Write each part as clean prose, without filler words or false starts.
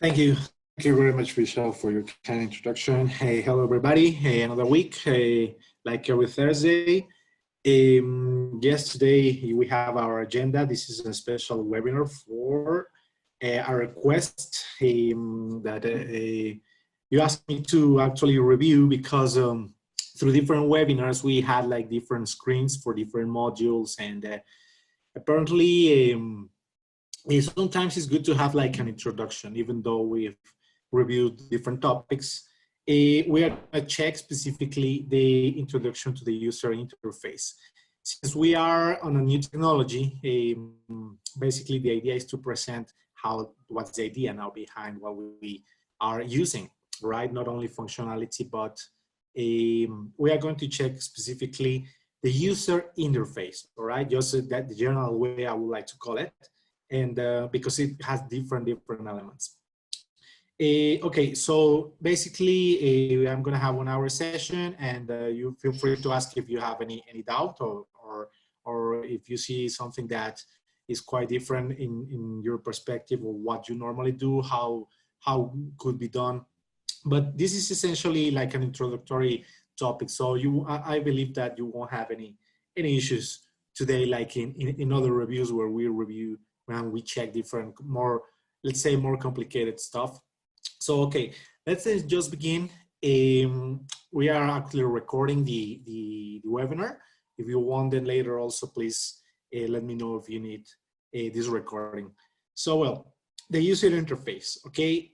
Thank you. Thank you very much, Michelle, for your kind introduction. Hey, hello, everybody. Hey, another week, like every Thursday. Yes, today we have our agenda. This is a special webinar for a request that you asked me to actually review because through different webinars, we had like different screens for different modules, and apparently sometimes it's good to have like an introduction, even though we've reviewed different topics. We are going to check specifically the introduction to the user interface. Since we are on a new technology, basically the idea is to present what's the idea now behind what we are using, right? Not only functionality, but we are going to check specifically the user interface, all right? Just that the general way I would like to call it, and because it has different elements. Okay, so basically I'm going to have 1 hour session, and you feel free to ask if you have any doubt or if you see something that is quite different in your perspective or what you normally do, how could be done. But this is essentially like an introductory topic, so I believe that you won't have any issues today, like in other reviews where we review when we check different more, let's say, more complicated stuff. So, okay, let's just begin. We are actually recording the webinar. If you want then later also, please let me know if you need this recording. So, well, the user interface, okay?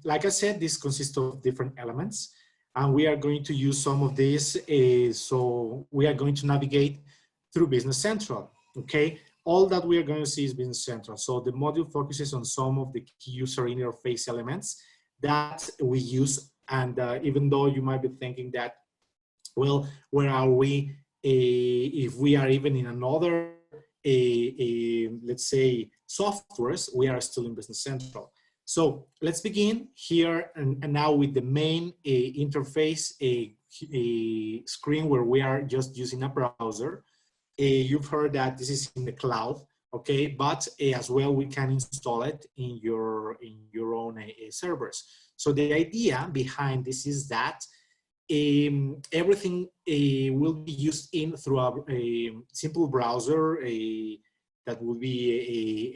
Like I said, this consists of different elements, and we are going to use some of these. So we are going to navigate through Business Central, okay? All that we are going to see is Business Central. So the module focuses on some of the key user interface elements that we use. And even though you might be thinking that, well, where are we if we are even in another, let's say, softwares, we are still in Business Central. So let's begin here and now with the main interface, a screen where we are just using a browser. You've heard that this is in the cloud, okay? But as well, we can install it in your own servers. So the idea behind this is that everything will be used through a simple browser that will be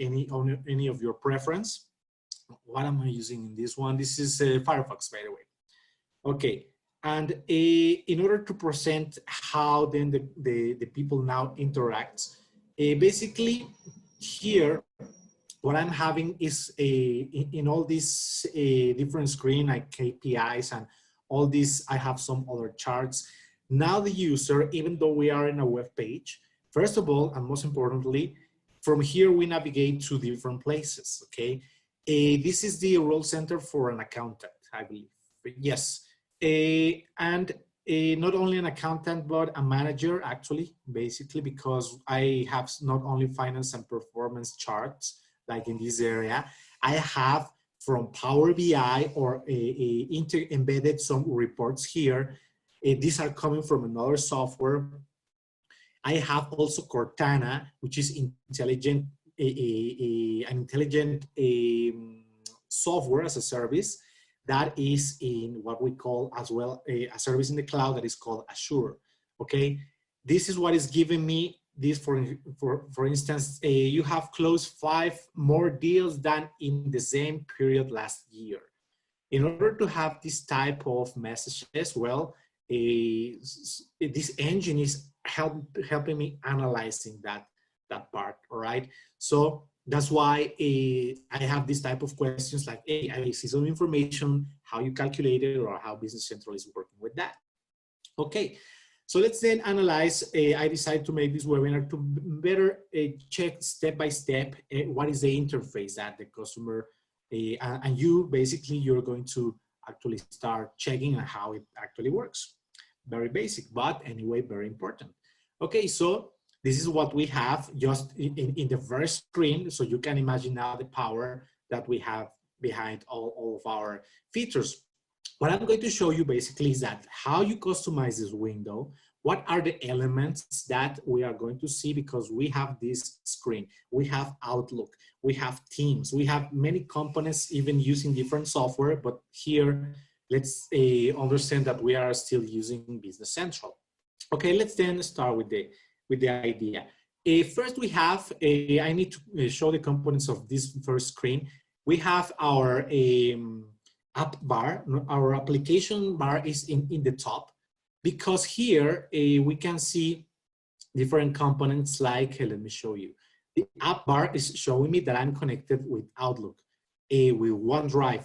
any of your preference. What am I using in this one? This is Firefox, by the way. Okay. And in order to present how then the people now interact, basically here, what I'm having is in all these different screen like KPIs and all these, I have some other charts. Now the user, even though we are in a web page, first of all, and most importantly, from here we navigate to different places, okay? This is the role center for an accountant, I believe. Yes. And not only an accountant, but a manager, actually, basically, because I have not only finance and performance charts, like in this area, I have from Power BI or embedded some reports here. These are coming from another software. I have also Cortana, which is intelligent, an intelligent software as a service that is in what we call as well a service in the cloud that is called Azure. Okay, this is what is giving me this. For instance, you have closed 5 more deals than in the same period last year. In order to have this type of messages, well, this engine is helping me analyzing that part. All right, so that's why I have this type of questions like, hey, I see some information, how you calculate it, or how Business Central is working with that. Okay, so let's then analyze. I decided to make this webinar to better check step by step what is the interface that the customer, and you basically, you're going to actually start checking on how it actually works. Very basic, but anyway, very important. Okay, so this is what we have just in the first screen. So you can imagine now the power that we have behind all of our features. What I'm going to show you basically is that how you customize this window, what are the elements that we are going to see, because we have this screen, we have Outlook, we have Teams, we have many components even using different software, but here let's understand that we are still using Business Central. Okay, let's then start with the idea. First we have, I need to show the components of this first screen. We have our app bar. Our application bar is in the top, because here we can see different components like, let me show you. The app bar is showing me that I'm connected with Outlook, with OneDrive,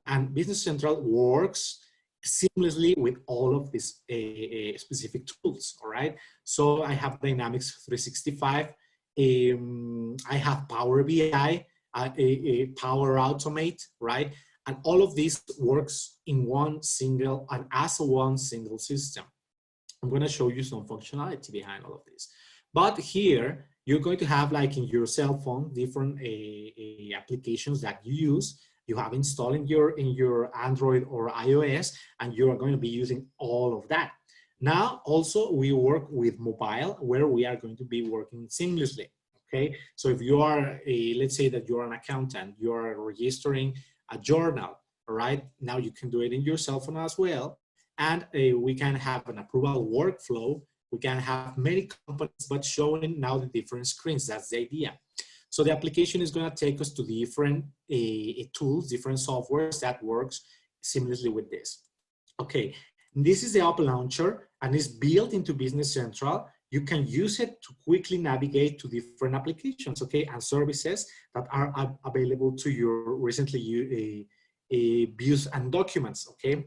and Business Central works seamlessly with all of these specific tools, all right? So I have Dynamics 365, I have Power BI, Power Automate, right? And all of this works in one single and as one single system. I'm going to show you some functionality behind all of this. But here, you're going to have, like in your cell phone, different applications that you use. You have installed in your Android or iOS, and you are going to be using all of that. Now, also, we work with mobile, where we are going to be working seamlessly. Okay, so if you are let's say that you're an accountant, you are registering a journal, all right? Now you can do it in your cell phone as well. And we can have an approval workflow. We can have many components, but showing now the different screens. That's the idea. So the application is going to take us to different tools, different softwares that works seamlessly with this. Okay, this is the app launcher, and it's built into Business Central. You can use it to quickly navigate to different applications, okay, and services that are available to your recently views and documents, okay.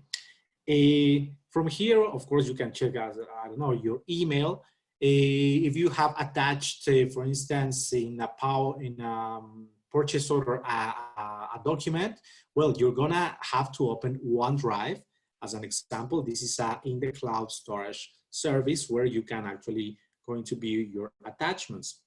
From here, of course, you can check out, I don't know, your email. If you have attached, for instance, in a purchase order, a document, well, you're gonna have to open OneDrive as an example. This is in the cloud storage service where you can actually going to view your attachments.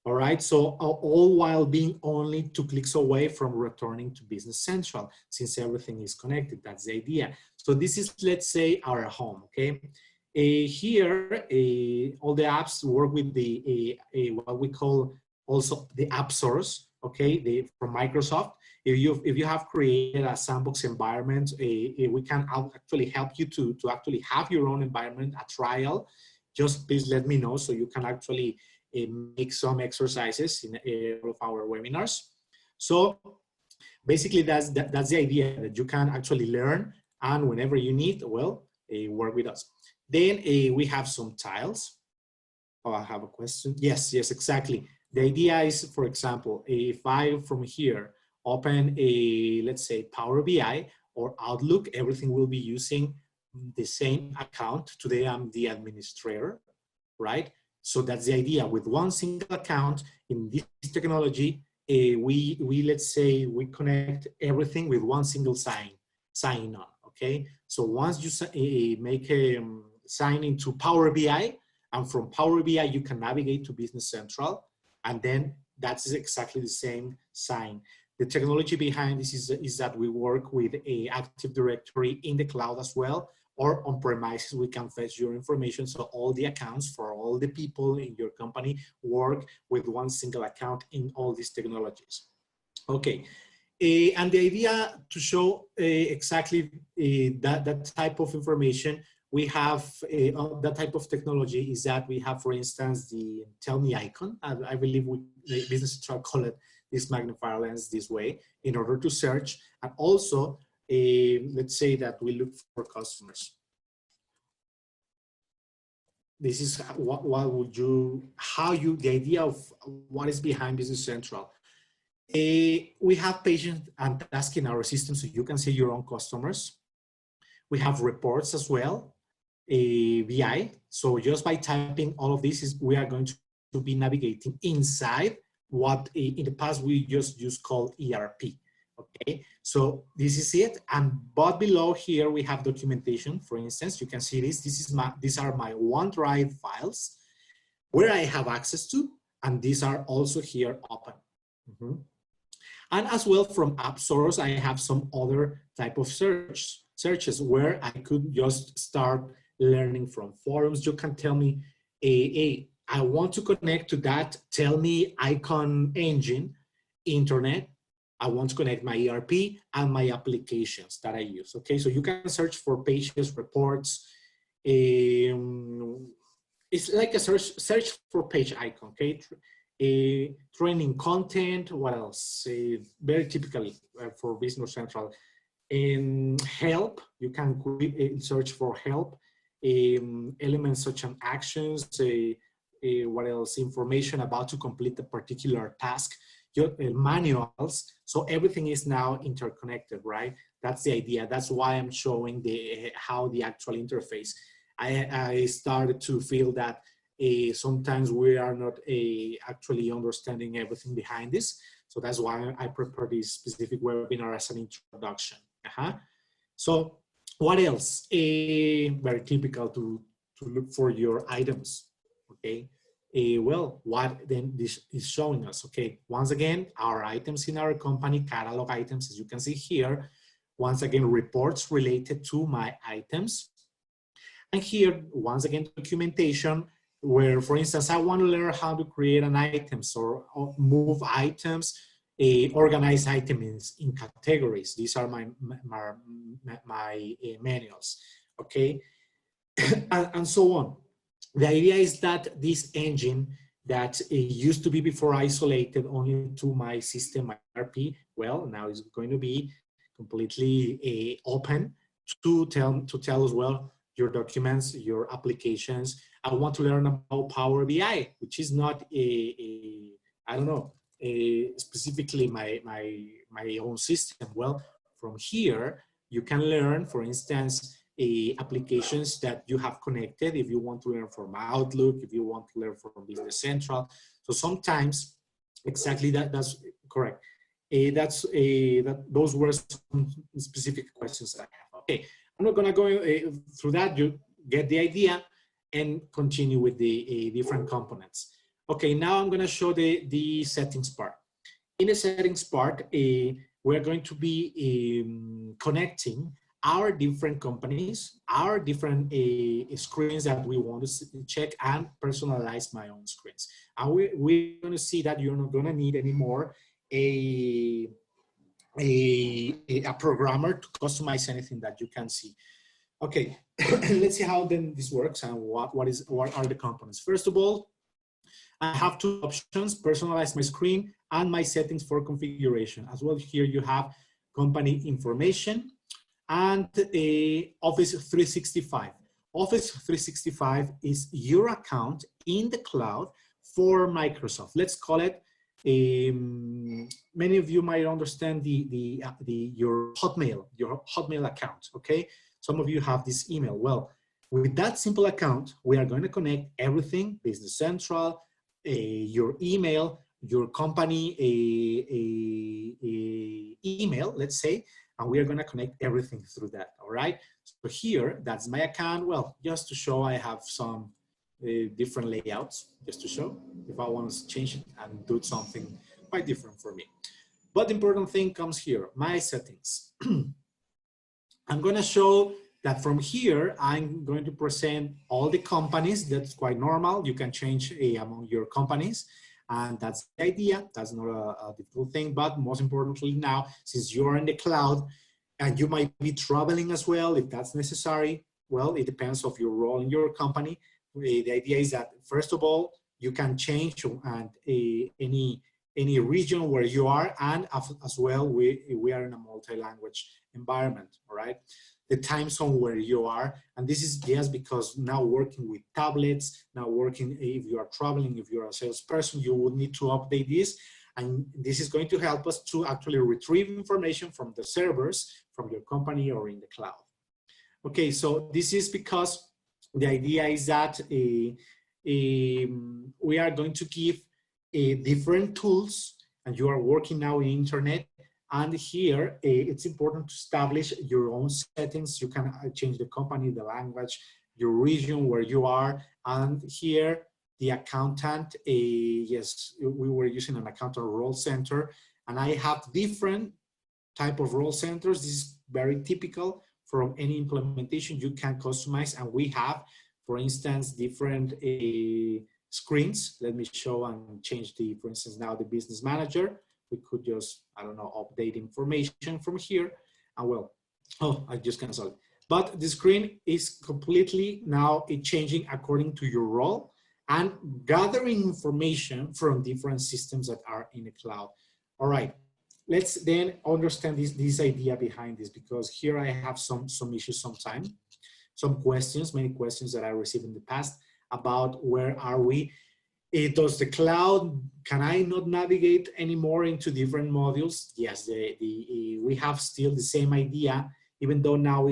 All right, so all while being only 2 clicks away from returning to Business Central, since everything is connected. That's the idea. So this is, let's say, our home, okay? Here, all the apps work with the what we call also the app source, okay, from Microsoft. If you have created a sandbox environment, we can actually help you to actually have your own environment, a trial. Just please let me know so you can actually make some exercises in all of our webinars. So basically that's the idea, that you can actually learn, and whenever you need, well, work with us. Then we have some tiles. Oh, I have a question. Yes, exactly. The idea is, for example, if I from here open let's say Power BI or Outlook, everything will be using the same account. Today I'm the administrator, right? So that's the idea. With one single account in this technology, we let's say we connect everything with one single sign on. Okay. So once you make a sign into Power BI, and from Power BI you can navigate to Business Central, and then that's exactly the same sign. The technology behind this is that we work with a Active Directory in the cloud as well, or on premises. We can fetch your information, so all the accounts for all the people in your company work with one single account in all these technologies. Okay, and the idea to show exactly that type of information, we have that type of technology is that we have, for instance, the Tell Me icon. I believe the Business Central call it this magnifier lens this way in order to search, and also let's say that we look for customers. This is the idea of what is behind Business Central. We have patient and task in our system, so you can see your own customers. We have reports as well, BI. So just by typing all of this, we are going to be navigating inside what in the past we just called ERP. Okay, so this is it. But below here we have documentation. For instance, you can see these are my OneDrive files where I have access to, and these are also here open. And as well, from App Source, I have some other type of searches where I could just start, learning from forums. You can tell me, hey, I want to connect to that, tell me icon engine, internet. I want to connect my ERP and my applications that I use. Okay, so you can search for pages, reports. It's like a search for page icon. Okay, training content. What else? Very typically for Business Central. Help. You can search for help. Elements such as actions. What else? Information about to complete a particular task. Your manuals. So everything is now interconnected, right? That's the idea. That's why I'm showing how the actual interface. I started to feel that sometimes we are not actually understanding everything behind this. So that's why I prepared this specific webinar as an introduction. So what else? Very typical to look for your items, okay? Well, what then this is showing us, okay? Once again, our items in our company, catalog items, as you can see here. Once again, reports related to my items. And here, once again, documentation, where, for instance, I want to learn how to create an items or move items, organize items in categories. These are my manuals, okay? and so on. The idea is that this engine that used to be before isolated only to my system, my ERP, well, now it's going to be completely open to tell us, well, your documents, your applications. I want to learn about Power BI, which is not I don't know, specifically my own system. Well, from here, you can learn, for instance, applications that you have connected if you want to learn from Outlook, if you want to learn from Business Central. So sometimes, exactly that's correct. Those were some specific questions I have. Okay, I'm not gonna go through that. You get the idea and continue with the different components. Okay, now I'm gonna show the settings part. In the settings part, we're going to be connecting our different companies, our different screens that we want to check and personalize my own screens. And we're going to see that you're not going to need anymore a programmer to customize anything that you can see. Okay, let's see how then this works and what are the components. First of all, I have two options: personalize my screen and my settings for configuration. As well, here you have company information and Office 365. Office 365 is your account in the cloud for Microsoft. Let's call it, many of you might understand your Hotmail account, okay? Some of you have this email. Well, with that simple account, we are going to connect everything: Business Central, your email, your company email, let's say, and we are going to connect everything through that. All right. So here, that's my account. Well, just to show, I have some different layouts, just to show if I want to change it and do something quite different for me. But the important thing comes here, my settings. I'm going to show that from here, I'm going to present all the companies. That's quite normal. You can change among your companies. And that's the idea. That's not a difficult thing. But most importantly now, since you're in the cloud and you might be traveling as well, if that's necessary, well, it depends of your role in your company. The idea is that, first of all, you can change and any region where you are, and as well, we are in a multi-language environment, all right? The time zone where you are, and this is just because now working with tablets, now working, if you are traveling, if you're a salesperson, you would need to update this, and this is going to help us to actually retrieve information from the servers, from your company or in the cloud. Okay, so this is because the idea is that we are going to give different tools, and you are working now in internet. And here, it's important to establish your own settings. You can change the company, the language, your region where you are. And here, the accountant, yes, we were using an accountant role center. And I have different type of role centers. This is very typical from any implementation, you can customize, and we have, for instance, different screens. Let me show and change the, for instance, now the business manager. We could just, I don't know, update information from here. And well, oh, I just canceled. But the screen is completely now changing according to your role and gathering information from different systems that are in the cloud. All right, let's then understand this idea behind this, because here I have some issues sometimes, some questions, many questions that I received in the past about where are we. Does the cloud, can I not navigate anymore into different modules? Yes, we have still the same idea, even though now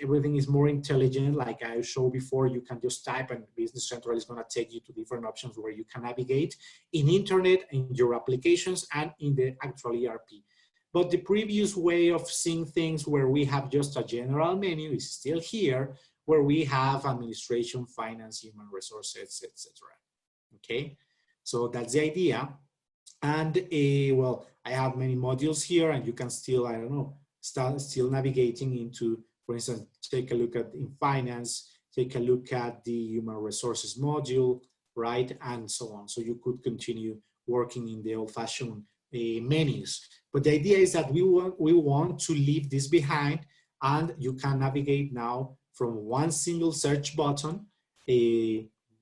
everything is more intelligent. Like I showed before, you can just type and Business Central is gonna take you to different options where you can navigate in internet, in your applications, and in the actual ERP. But the previous way of seeing things where we have just a general menu is still here, where we have administration, finance, human resources, etc. Okay, so that's the idea. And well, I have many modules here, and you can still, I don't know, still navigating into, for instance, take a look at in finance, take a look at the human resources module, right, and so on. So you could continue working in the old-fashioned menus. But the idea is that we want to leave this behind, and you can navigate now from one single search button,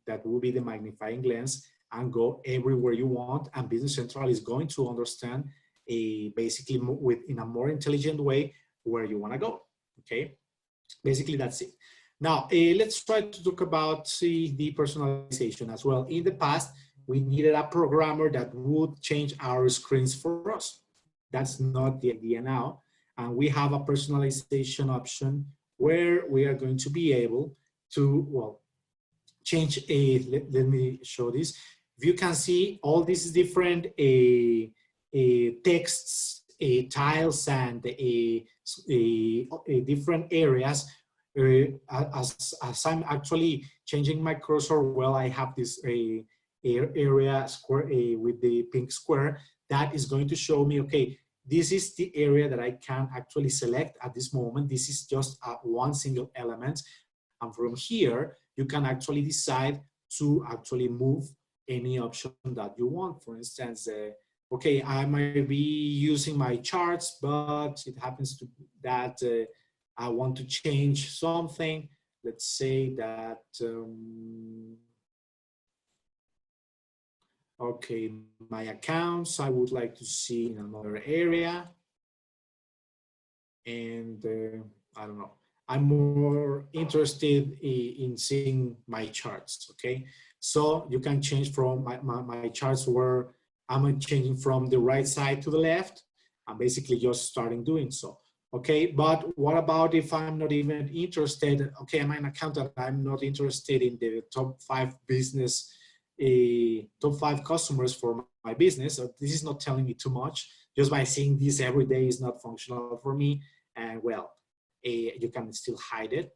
that will be the magnifying lens, and go everywhere you want. And Business Central is going to understand basically in a more intelligent way where you want to go. Okay, basically that's it. Now let's try to talk about the personalization as well. In the past, we needed a programmer that would change our screens for us. That's not the idea now. And we have a personalization option where we are going to be able to, well, change let me show this. If you can see, all these different texts, tiles, and different areas. As I'm actually changing my cursor, well, I have this area square with the pink square that is going to show me, okay, this is the area that I can actually select at this moment. This is just one single element. And from here, you can actually decide to actually move any option that you want. For instance, okay, I might be using my charts, but it happens to that I want to change something. Let's say that, okay, my accounts, I would like to see in another area. And I don't know, I'm more interested in seeing my charts, okay? So you can change from my charts where I'm changing from the right side to the left. I'm basically just starting doing so, okay? But what about if I'm not even interested? Okay, I'm an accountant, I'm not interested in the top 5 business, top 5 customers for my business. So this is not telling me too much. Just by seeing this every day is not functional for me. And well, you can still hide it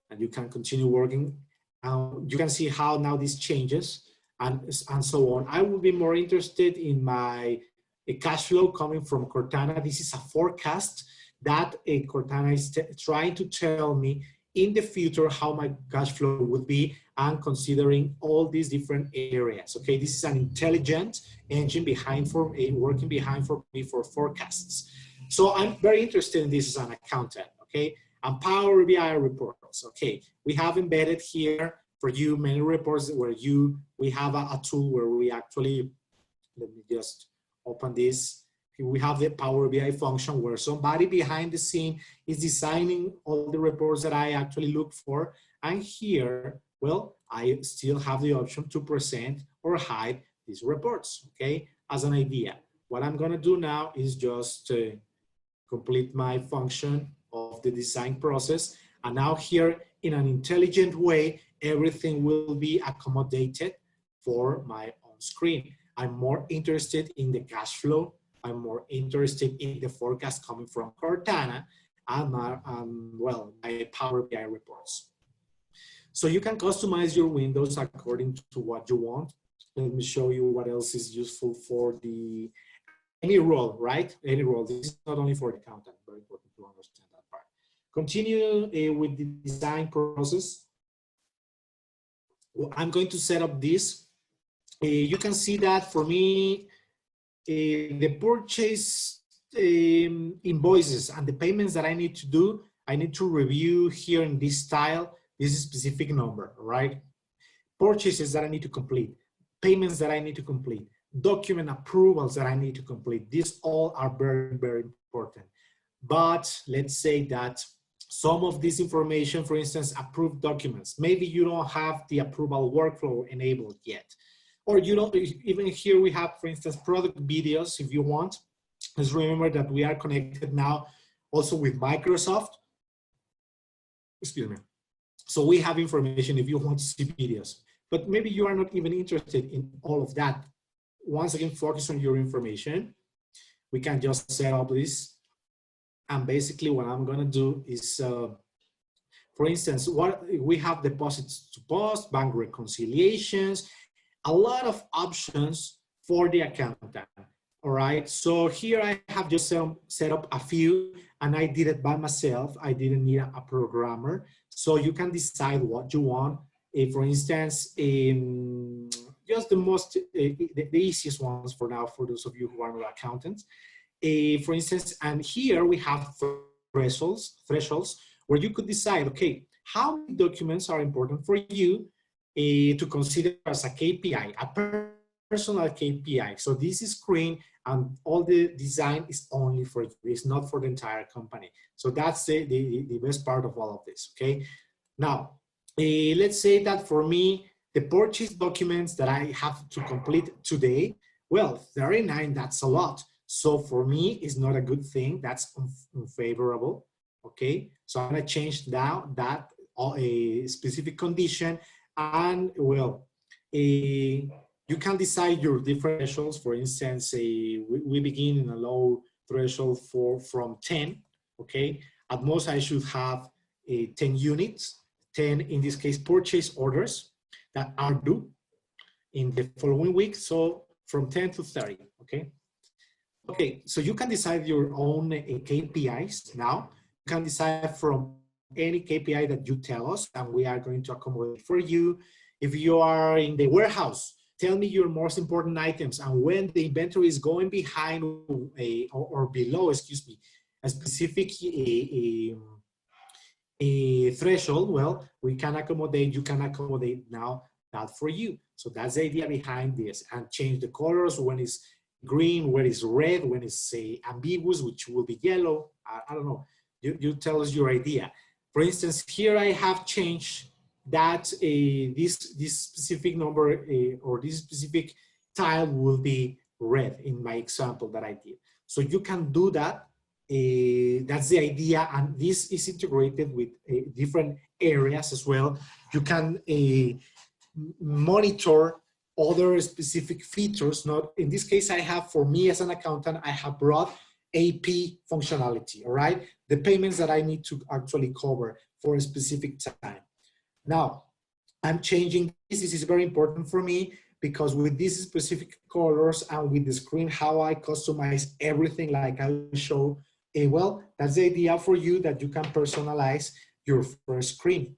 and you can continue working. You can see how now this changes and so on. I would be more interested in my cash flow coming from Cortana. This is a forecast that Cortana is trying to tell me in the future how my cash flow would be, and considering all these different areas. Okay, this is an intelligent engine working behind for me for forecasts. So I'm very interested in this as an accountant. Okay, and Power BI reports. Okay, we have embedded here for you many reports where we have a tool where we actually, let me just open this. We have the Power BI function where somebody behind the scene is designing all the reports that I actually look for. And here, well, I still have the option to present or hide these reports, okay, as an idea. What I'm gonna do now is just complete my function of the design process. And now here, in an intelligent way, everything will be accommodated for my own screen. I'm more interested in the cash flow. I'm more interested in the forecast coming from Cortana and well, my Power BI reports. So you can customize your windows according to what you want. Let me show you what else is useful for any role, right? Any role. This is not only for the accountant, very important to understand that part. Continue with the design process. I'm going to set up this. You can see that for me, the purchase invoices and the payments that I need to do, I need to review here in this style, this specific number, right? Purchases that I need to complete, payments that I need to complete, document approvals that I need to complete. These all are very, very important. But let's say that some of this information, for instance, approved documents, maybe you don't have the approval workflow enabled yet. Or you don't, even here we have, for instance, product videos if you want. Just remember that we are connected now also with Microsoft. Excuse me. So we have information if you want to see videos, but maybe you are not even interested in all of that. Once again, focus on your information. We can just set up this. And basically what I'm gonna do is, for instance, what we have deposits to post, bank reconciliations, a lot of options for the accountant. All right, so here I have just set up a few and I did it by myself. I didn't need a programmer. So you can decide what you want. For instance, just the most, the easiest ones for now, for those of you who are not accountants. For instance, and here we have thresholds where you could decide, okay, how many documents are important for you to consider as a KPI, a personal KPI. So this is screen and all the design is only for you. It's not for the entire company. So that's the best part of all of this, okay? Now, let's say that for me, the purchase documents that I have to complete today, well, 39, that's a lot. So for me, it's not a good thing. That's unfavorable, okay? So I'm gonna change now that a specific condition and well, you can decide your different thresholds. For instance, we begin in a low threshold from 10, okay? At most I should have 10 units, 10 in this case purchase orders that are due in the following week. So from 10 to 30, okay? Okay, so you can decide your own KPIs now. You can decide from any KPI that you tell us and we are going to accommodate for you. If you are in the warehouse, tell me your most important items and when the inventory is going behind or below, excuse me, a specific threshold, well, we can accommodate, you can accommodate now that for you. So that's the idea behind this, and change the colors when it's green, when it's red, when it's ambiguous, which will be yellow. I don't know, you tell us your idea. For instance, here I have changed that this specific number or this specific tile will be red in my example that I did. So you can do that. That's the idea, and this is integrated with different areas as well. You can monitor other specific features. Not in this case, I have, for me as an accountant, I have brought AP functionality, all right? The payments that I need to actually cover for a specific time. Now, I'm changing this. This is very important for me because with these specific colors and with the screen, how I customize everything like I show, well, that's the idea for you, that you can personalize your first screen.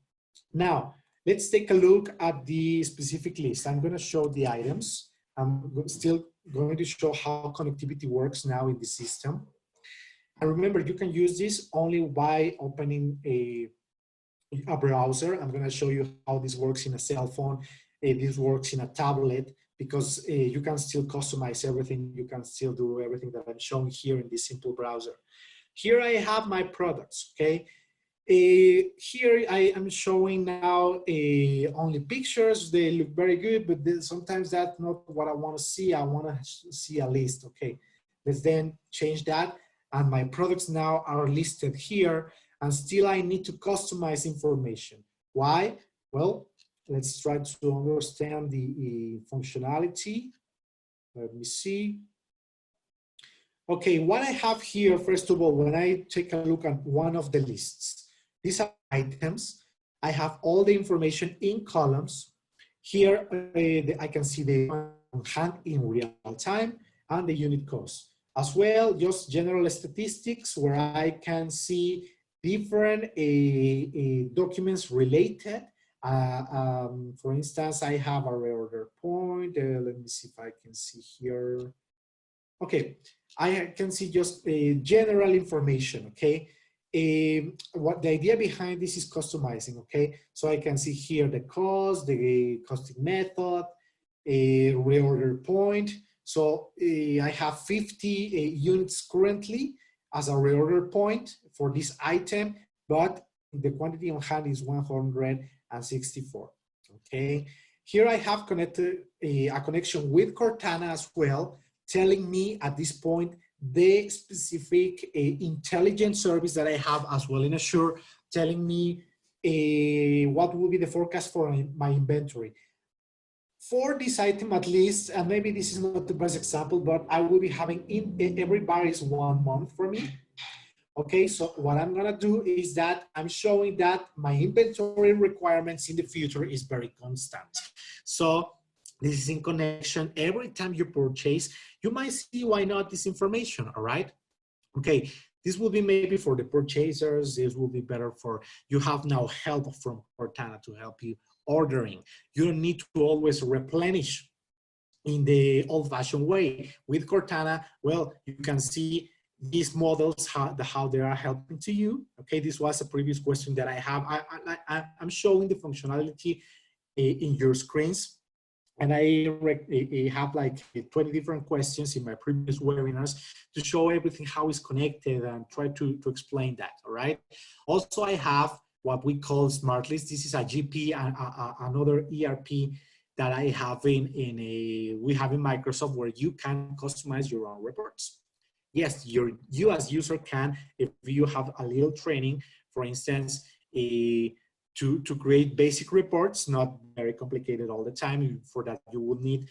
Now, let's take a look at the specific list. I'm going to show the items. I'm still going to show how connectivity works now in the system. And remember, you can use this only by opening a browser. I'm going to show you how this works in a cell phone. This works in a tablet, because you can still customize everything. You can still do everything that I'm showing here in this simple browser. Here I have my products, okay? Here I am showing now only pictures. They look very good, but sometimes that's not what I want to see. I want to see a list, okay? Let's then change that. And my products now are listed here, and still I need to customize information. Why? Well, let's try to understand the functionality. Let me see. Okay, what I have here, first of all, when I take a look at one of the lists, these are items. I have all the information in columns. Here, I can see the on hand in real time and the unit cost. As well, just general statistics where I can see different documents related. For instance, I have a reorder point. Let me see if I can see here. Okay, I can see just general information, okay? What the idea behind this is customizing, okay? So I can see here the cost, the costing method, a reorder point. So I have 50 units currently as a reorder point for this item, but the quantity on hand is 164, okay? Here I have connected a connection with Cortana as well, telling me at this point the specific intelligence service that I have as well in Azure, telling me what will be the forecast for my inventory. For this item at least, and maybe this is not the best example, but I will be having every bar is 1 month for me. Okay, so what I'm gonna do is that I'm showing that my inventory requirements in the future is very constant. So this is in connection. Every time you purchase, you might see why not this information, all right? Okay, this will be maybe for the purchasers. This will be better for, you have now help from Cortana to help you ordering. You don't need to always replenish in the old-fashioned way. With Cortana, well, you can see these models, how they are helping to you. Okay, this was a previous question that I have. I'm showing the functionality in your screens. And I have like 20 different questions in my previous webinars to show everything, how it's connected, and try to explain that, all right? Also, I have what we call Smart List. This is a GP, another ERP that I have we have in Microsoft, where you can customize your own reports. Yes, you as user can, if you have a little training, for instance, to create basic reports, not very complicated all the time. For that, you will need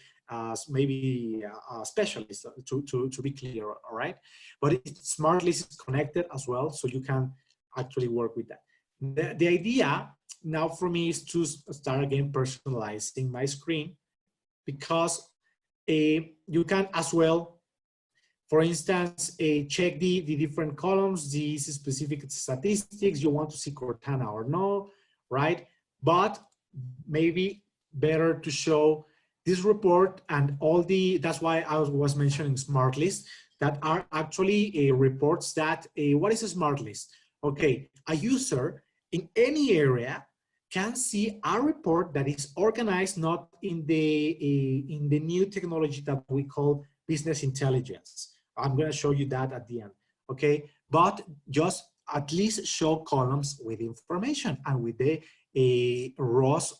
maybe a specialist to be clear, all right? But Smart List is connected as well, so you can actually work with that. The idea now for me is to start again personalizing my screen, because you can as well, for instance, check the different columns, these specific statistics, you want to see Cortana or no, right? But maybe better to show this report and all that's why I was mentioning Smart List, that are actually reports that, what is a Smart List? Okay, a user in any area can see a report that is organized not in the new technology that we call business intelligence. I'm going to show you that at the end, okay? But just at least show columns with information and with the rows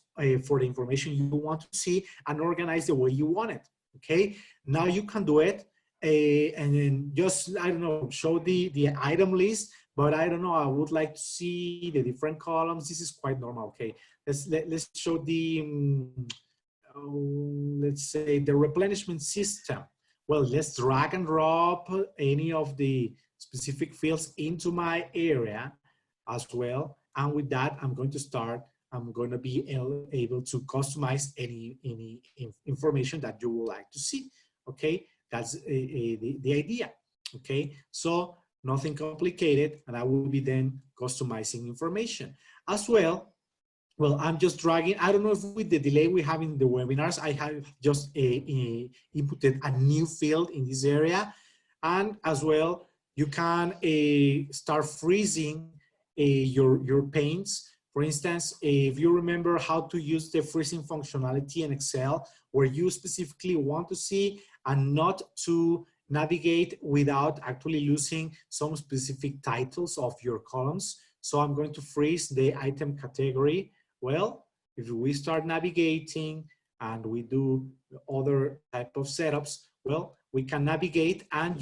for the information you want to see, and organize the way you want it, okay? Now you can do it and then just, I don't know, show the item list, but I don't know, I would like to see the different columns. This is quite normal, okay? Let's show the, let's say the replenishment system. Well, let's drag and drop any of the specific fields into my area as well. And with that, I'm going to be able to customize any information that you would like to see. Okay, that's the idea. Okay, so nothing complicated, and I will be then customizing information as well. Well, I'm just dragging. I don't know if with the delay we have in the webinars, I have just inputted a new field in this area. And as well, you can start freezing your panes. For instance, if you remember how to use the freezing functionality in Excel, where you specifically want to see and not to navigate without actually losing some specific titles of your columns. So I'm going to freeze the item category. Well, if we start navigating and we do other type of setups, well, we can navigate, and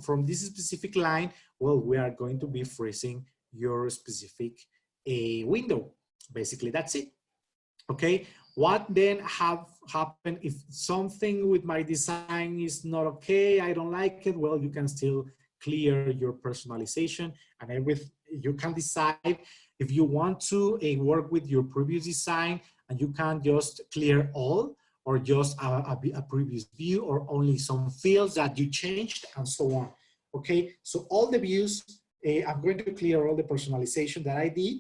from this specific line, well, we are going to be freezing your specific window. Basically, that's it. Okay, what then happened if something with my design is not okay, I don't like it? Well, you can still clear your personalization and everything. You can decide if you want to work with your previous design, and you can just clear all, or just a previous view, or only some fields that you changed, and so on. Okay, so all the views I'm going to clear all the personalization that I did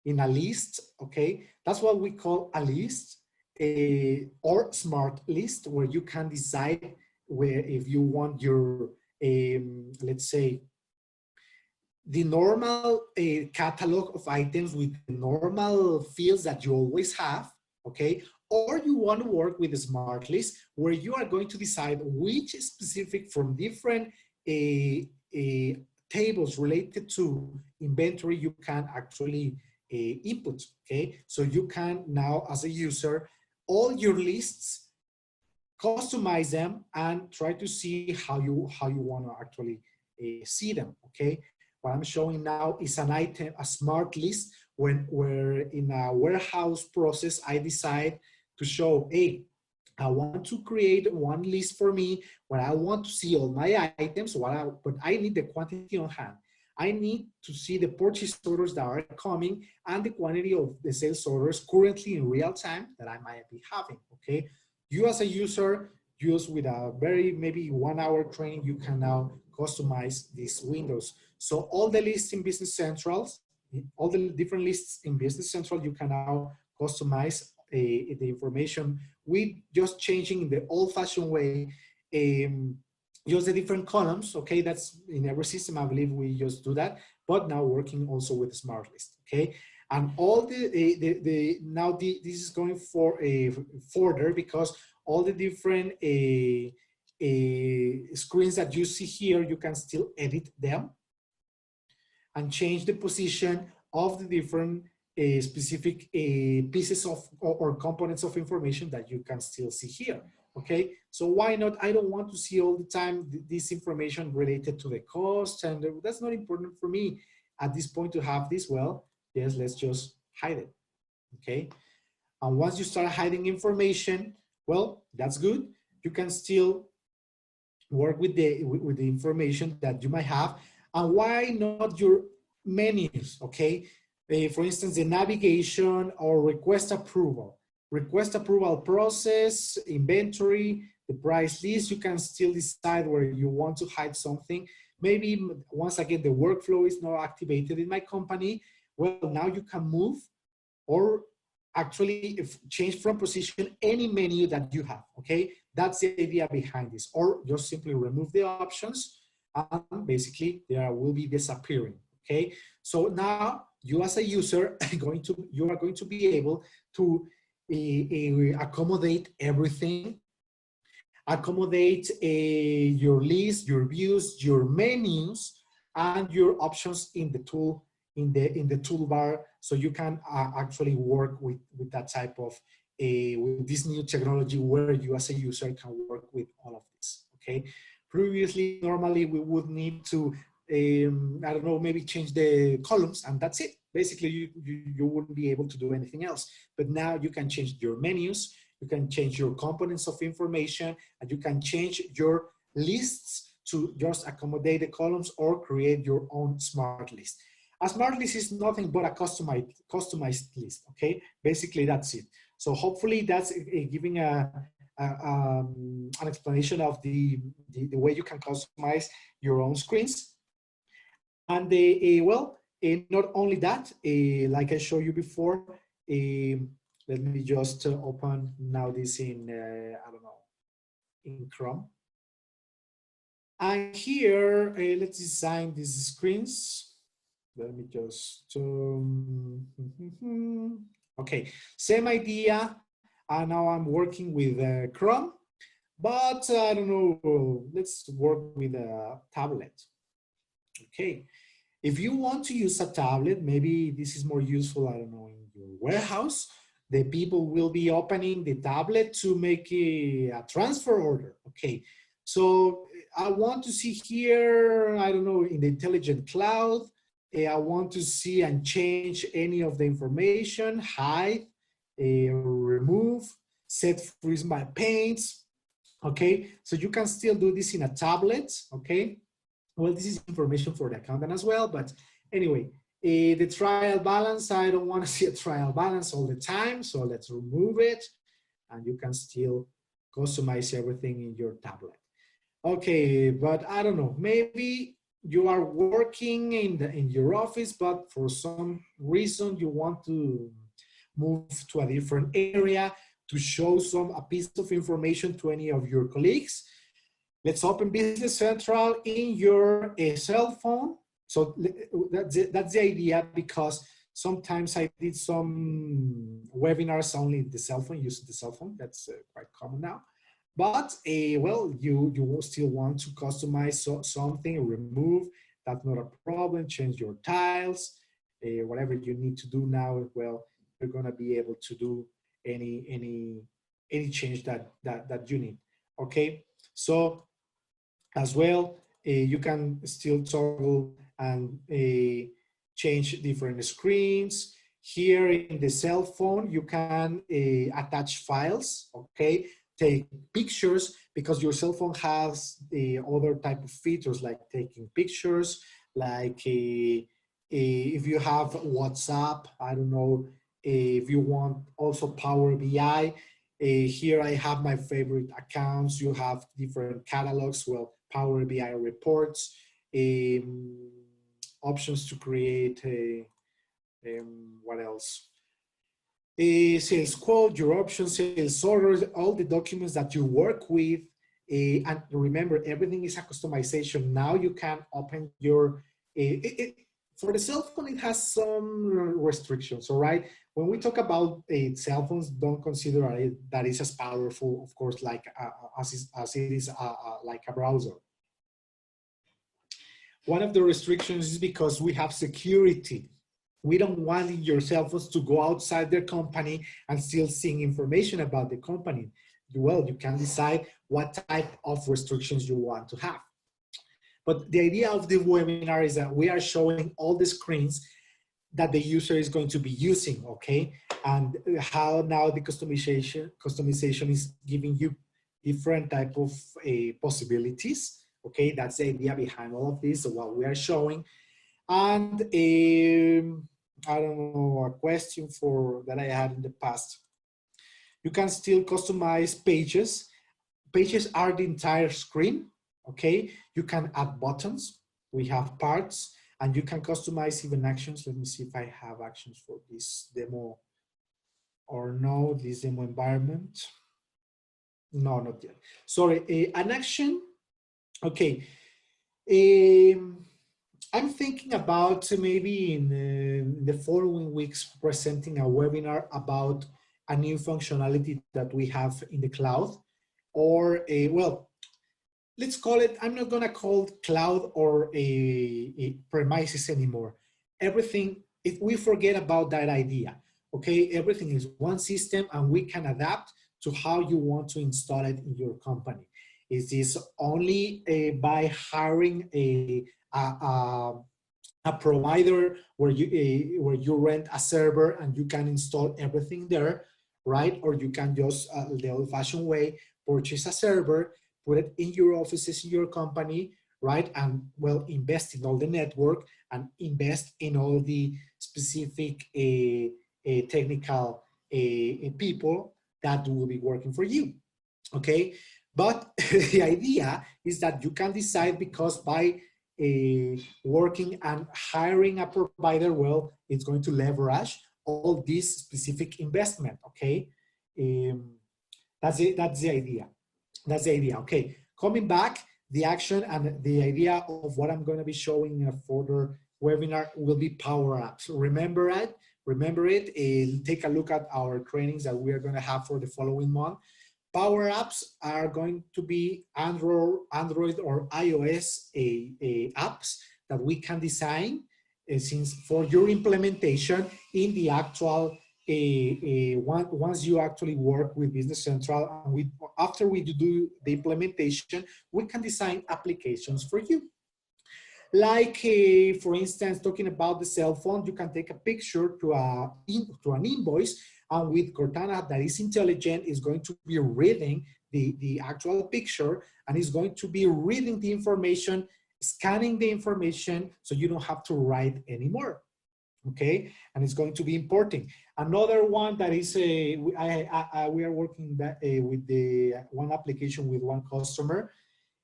in a list, okay? That's what we call a list or smart list, where you can decide where if you want your, let's say, the normal catalog of items with the normal fields that you always have, okay? Or you want to work with a smart list where you are going to decide which specific from different tables related to inventory you can actually input, okay? So you can now, as a user, all your lists, customize them and try to see how you want to actually see them, okay? What I'm showing now is an item, a smart list, where in a warehouse process, I decide to show, hey, I want to create one list for me where I want to see all my items, but I need the quantity on hand. I need to see the purchase orders that are coming and the quantity of the sales orders currently in real time that I might be having, okay? You as a user, use with a very maybe 1 hour training, you can now customize these windows. So all the lists in Business Central, all the different lists in Business Central, you can now customize the information with just changing in the old-fashioned way, use the different columns, okay? That's in every system, I believe we just do that, but now working also with the smart list, okay? And all this is going for further, because all the different screens that you see here, you can still edit them and change the position of the different specific pieces of or components of information that you can still see here, okay? So why not? I don't want to see all the time this information related to the cost, and that's not important for me at this point to have this. Well, yes, let's just hide it, okay? And once you start hiding information, well, that's good. You can still work with the information that you might have. And why not your menus, okay? For instance, the navigation or request approval process, inventory, the price list, you can still decide where you want to hide something. Maybe once again, the workflow is not activated in my company. Well, now you can move or actually change from position any menu that you have, okay? That's the idea behind this. Or just simply remove the options and basically they will be disappearing, okay? So now you as a user you are going to be able to accommodate everything, accommodate your list, your views, your menus, and your options in the tool, in the toolbar, so you can actually work with that type of with this new technology where you as a user can work with all of this, okay? Previously, normally we would need to, I don't know, maybe change the columns and that's it. Basically, you wouldn't be able to do anything else. But now you can change your menus, you can change your components of information, and you can change your lists to just accommodate the columns or create your own smart list. A smart list is nothing but a customized list, okay? Basically, that's it. So hopefully that's giving an explanation of the way you can customize your own screens. And not only that, like I showed you before, let me just open now this in, I don't know, in Chrome. And here, let's design these screens. Let me just, okay, same idea. And now I'm working with Chrome, but I don't know, let's work with a tablet. Okay, if you want to use a tablet, maybe this is more useful, I don't know, in your warehouse. The people will be opening the tablet to make a transfer order. Okay, so I want to see here, I don't know, in the intelligent cloud, I want to see and change any of the information, hide, remove, set freeze my paints. Okay, so you can still do this in a tablet. Okay, well, this is information for the accountant as well, but anyway, the trial balance, I don't want to see a trial balance all the time, so let's remove it, and you can still customize everything in your tablet. Okay, but I don't know, maybe you are working in your office, but for some reason you want to move to a different area to show a piece of information to any of your colleagues. Let's open Business Central in your cell phone. So that's the idea, because sometimes I did some webinars only in the cell phone, using the cell phone. That's quite common now. But well, you will still want to customize something, remove, that's not a problem, change your tiles, whatever you need to do now, well, you're gonna be able to do any change that you need, okay? So as well, you can still toggle and change different screens. Here in the cell phone, you can attach files, okay? Take pictures, because your cell phone has other type of features like taking pictures, like if you have WhatsApp, I don't know, if you want also Power BI. Here I have my favorite accounts. You have different catalogs, well, Power BI reports, options to create, what else? Sales quote, your options, sales orders, all the documents that you work with. And remember, everything is a customization. Now you can open your, for the cell phone, it has some restrictions, all right? When we talk about cell phones, don't consider it that is as powerful, of course, like as it is like a browser. One of the restrictions is because we have security. We don't want your cell phones to go outside their company and still seeing information about the company. Well, you can decide what type of restrictions you want to have. But the idea of the webinar is that we are showing all the screens that the user is going to be using, okay? And how now the customization is giving you different type of possibilities, okay? That's the idea behind all of this, what we are showing. And I don't know, a question that I had in the past. You can still customize pages. Pages are the entire screen, okay? You can add buttons. We have parts, and you can customize even actions. Let me see if I have actions for this demo or no, this demo environment. No, not yet. Sorry, an action, okay. I'm thinking about maybe in the following weeks presenting a webinar about a new functionality that we have in the cloud, or well, let's call it, I'm not gonna call it cloud or a premises anymore. Everything, if we forget about that idea, okay? Everything is one system and we can adapt to how you want to install it in your company. Is this only by hiring a provider where you rent a server and you can install everything there, right? Or you can just the old-fashioned way, purchase a server, put it in your offices in your company, right? And well, invest in all the network and invest in all the specific technical people that will be working for you, okay? But the idea is that you can decide, because by working and hiring a provider, well, it's going to leverage all this specific investment, okay? That's it, that's the idea. That's the idea, okay. Coming back, the action and the idea of what I'm gonna be showing in a further webinar will be Power Apps. Remember it, take a look at our trainings that we are gonna have for the following month. Power Apps are going to be Android or iOS apps that we can design since for your implementation in the actual, once you actually work with Business Central, and after we do the implementation, we can design applications for you. Like, for instance, talking about the cell phone, you can take a picture to an invoice, and with Cortana that is intelligent, is going to be reading the actual picture, and is going to be reading the information, scanning the information, so you don't have to write anymore, okay? And it's going to be importing. Another one that is, we are working with the one application with one customer.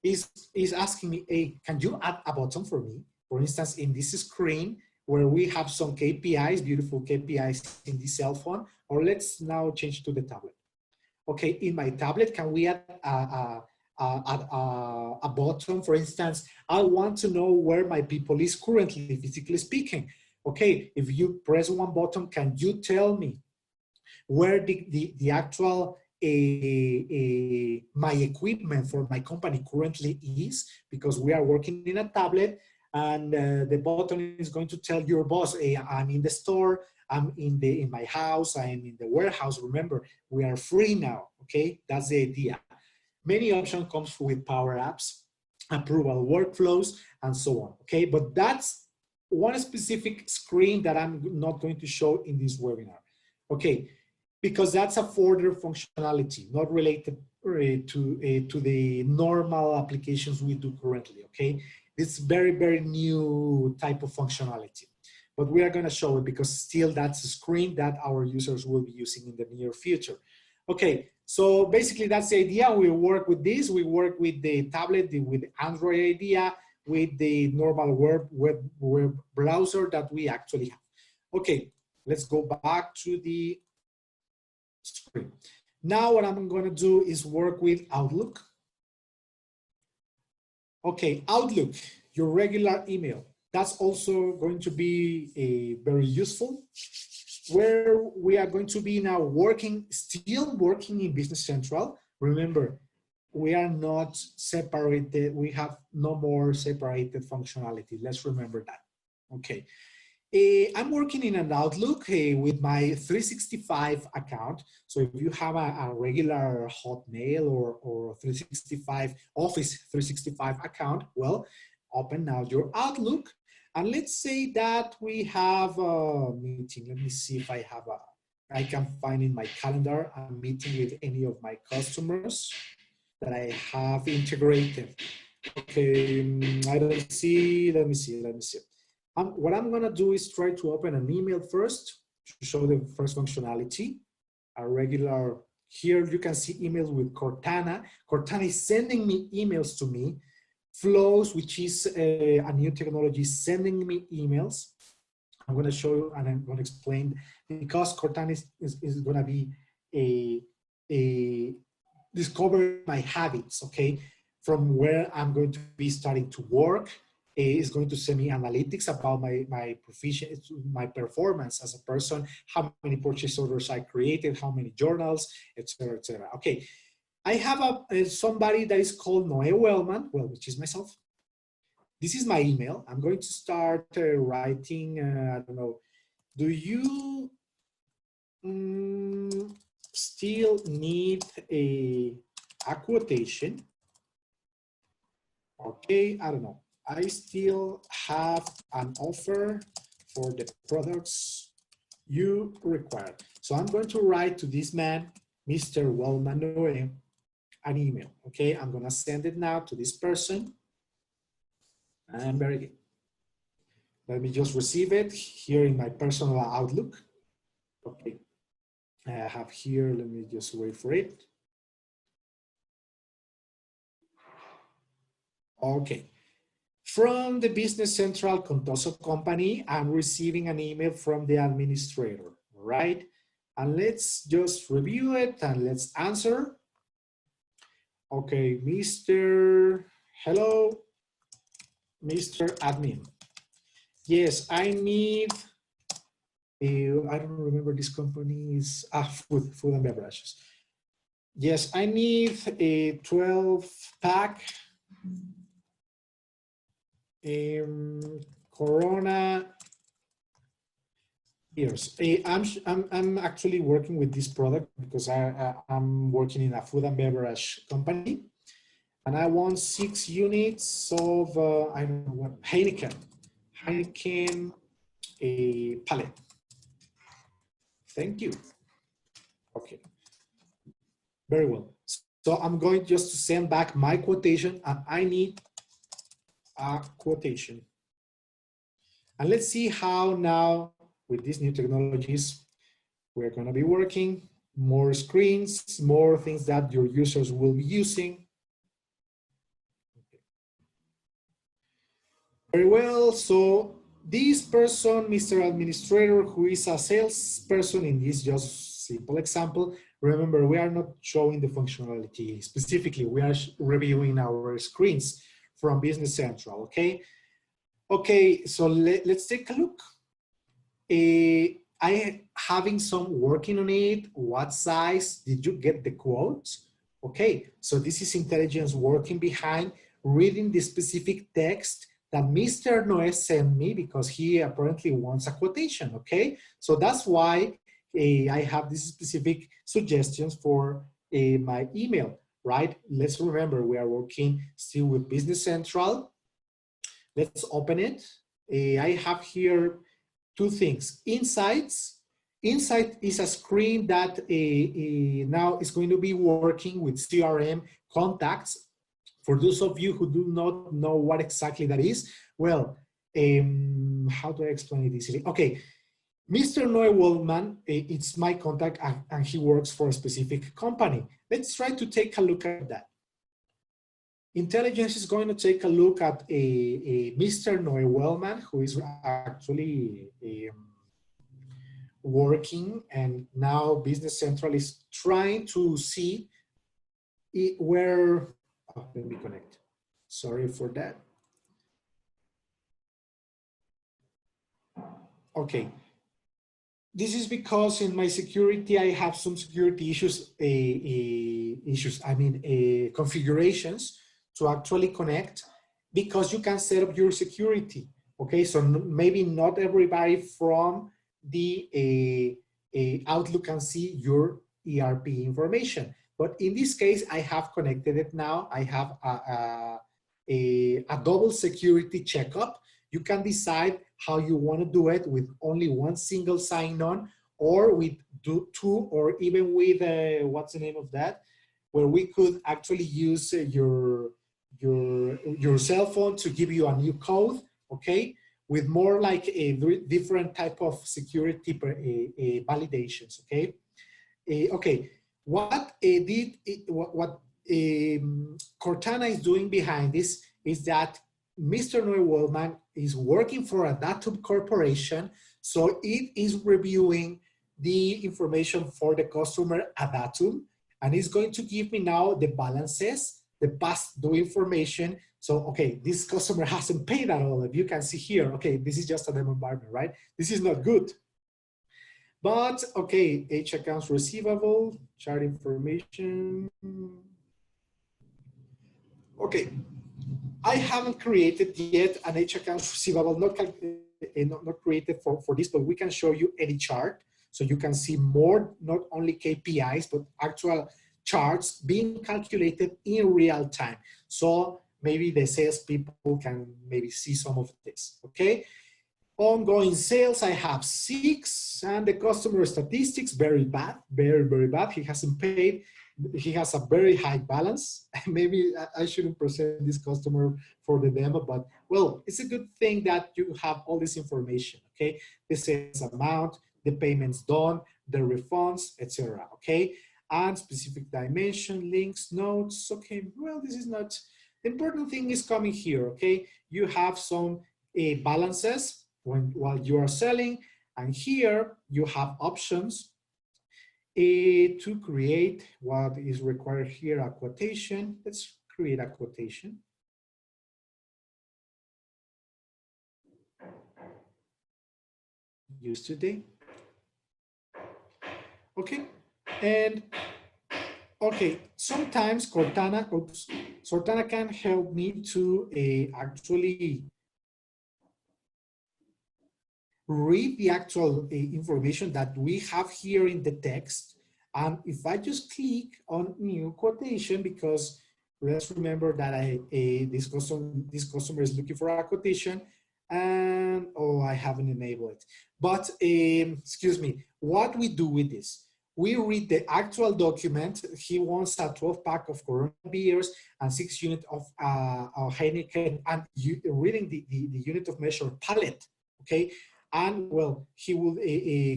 is asking me, hey, can you add a button for me? For instance, in this screen where we have some KPIs, beautiful KPIs in the cell phone, or let's now change to the tablet. Okay, in my tablet, can we add a button? For instance, I want to know where my people is currently, physically speaking. Okay, if you press one button, can you tell me where the actual my equipment for my company currently is? Because we are working in a tablet, and the button is going to tell your boss, hey, I'm in the store, I'm in my house, I'm in the warehouse. Remember, we are free now, okay? That's the idea. Many options comes with Power Apps, approval workflows, and so on, okay? But that's one specific screen that I'm not going to show in this webinar, okay? Because that's a further functionality, not related to the normal applications we do currently, okay? It's very, very new type of functionality. But we are going to show it because still that's a screen that our users will be using in the near future. Okay, so basically that's the idea. We work with this. We work with the tablet, with the Android idea, with the normal web browser that we actually have. Okay, let's go back to the screen. Now what I'm going to do is work with Outlook. Okay, Outlook, your regular email. That's also going to be very useful, where we are going to be now still working in Business Central. Remember, we are not separated. We have no more separated functionality. Let's remember that. Okay. I'm working in an Outlook with my 365 account. So if you have a regular Hotmail or 365 Office 365 account, well, open now your Outlook. And let's say that we have a meeting. Let me see if I can find in my calendar a meeting with any of my customers that I have integrated. Okay, I don't see, let me see. What I'm gonna do is try to open an email first to show the first functionality. A regular, here you can see emails with Cortana. Cortana is sending me emails to me. Flows, which is a new technology, sending me emails. I'm going to show you and I'm going to explain, because Cortana is going to be a discover my habits, okay, from where I'm going to be starting to work. It's going to send me analytics about my performance as a person, how many purchase orders I created, how many journals, etc., etc. Okay. I have somebody that is called Noé Wellman, well, which is myself. This is my email. I'm going to start writing, I don't know, do you still need a quotation? Okay, I don't know. I still have an offer for the products you require. So I'm going to write to this man, Mr. Wellman Noé, an email. Okay, I'm gonna send it now to this person. And very good. Let me just receive it here in my personal Outlook. Okay, I have here, let me just wait for it. Okay, from the Business Central Contoso company, I'm receiving an email from the administrator, right? And let's just review it and let's answer. Okay, hello, Mr. Admin. Yes, I need, I don't remember this company is, food and beverages. Yes, I need a 12-pack Corona beers. I'm actually working with this product because I'm working in a food and beverage company. And I want 6 units of, I don't know what, Heineken pallet. Thank you. Okay, very well. So I'm going just to send back my quotation, and I need a quotation. And let's see how now with these new technologies, we're going to be working, more screens, more things that your users will be using. Very well. So this person, Mr. Administrator, who is a salesperson in this just simple example, remember, we are not showing the functionality specifically. We are reviewing our screens from Business Central, okay? Okay, so let's take a look. I having some working on it. What size? Did you get the quotes? Okay, so this is intelligence working behind reading the specific text that Mr. Noé sent me because he apparently wants a quotation, okay? So that's why I have these specific suggestions for my email, right? Let's remember we are working still with Business Central. Let's open it. I have here two things. Insights. Insight is a screen that now is going to be working with CRM Contacts. For those of you who do not know what exactly that is, well, how do I explain it easily? Okay, Mr. Noé Waldman, it's my contact and he works for a specific company. Let's try to take a look at that. Intelligence is going to take a look at a Mr. Noé Wellman, who is actually working, and now Business Central is trying to see where, oh, let me connect. Sorry for that. Okay. This is because in my security, I have some security issues, configurations to actually connect, because you can set up your security. Okay, so maybe not everybody from the Outlook can see your ERP information. But in this case, I have connected it now. I have a double security checkup. You can decide how you want to do it with only one single sign-on, or with two, or even with, what's the name of that? Where we could actually use your cell phone to give you a new code, okay? With more like a different type of security validations, okay? Okay, what Cortana is doing behind this is that Mr. Noé Waldman is working for a Datum corporation, so it is reviewing the information for the customer at Datum, and it's going to give me now the balances, the past due information. So, okay, this customer hasn't paid at all. If you can see here, okay, this is just a demo environment, right? This is not good. But, okay, H accounts receivable, chart information. Okay, I haven't created yet an H accounts receivable, not created for this, but we can show you any chart. So you can see more, not only KPIs, but actual charts being calculated in real time. So maybe the salespeople can maybe see some of this, okay? Ongoing sales, I have 6, and the customer statistics, very bad, very, very bad. He hasn't paid. He has a very high balance. Maybe I shouldn't present this customer for the demo, but well, it's a good thing that you have all this information, okay? The sales amount, the payments done, the refunds, etc. Okay? And specific dimension, links, notes. Okay, well, this is not, the important thing is coming here, okay? You have some balances while you are selling, and here you have options to create what is required here, a quotation. Let's create a quotation. Use today. Okay, and okay, sometimes Cortana can help me to actually read the actual information that we have here in the text. And if I just click on new quotation, because let's remember that this customer is looking for a quotation, and oh, I haven't enabled it. But excuse me, what we do with this? We read the actual document. He wants a 12-pack of Corona beers and 6 units of Heineken, and reading the unit of measure pallet, okay? And well, he will,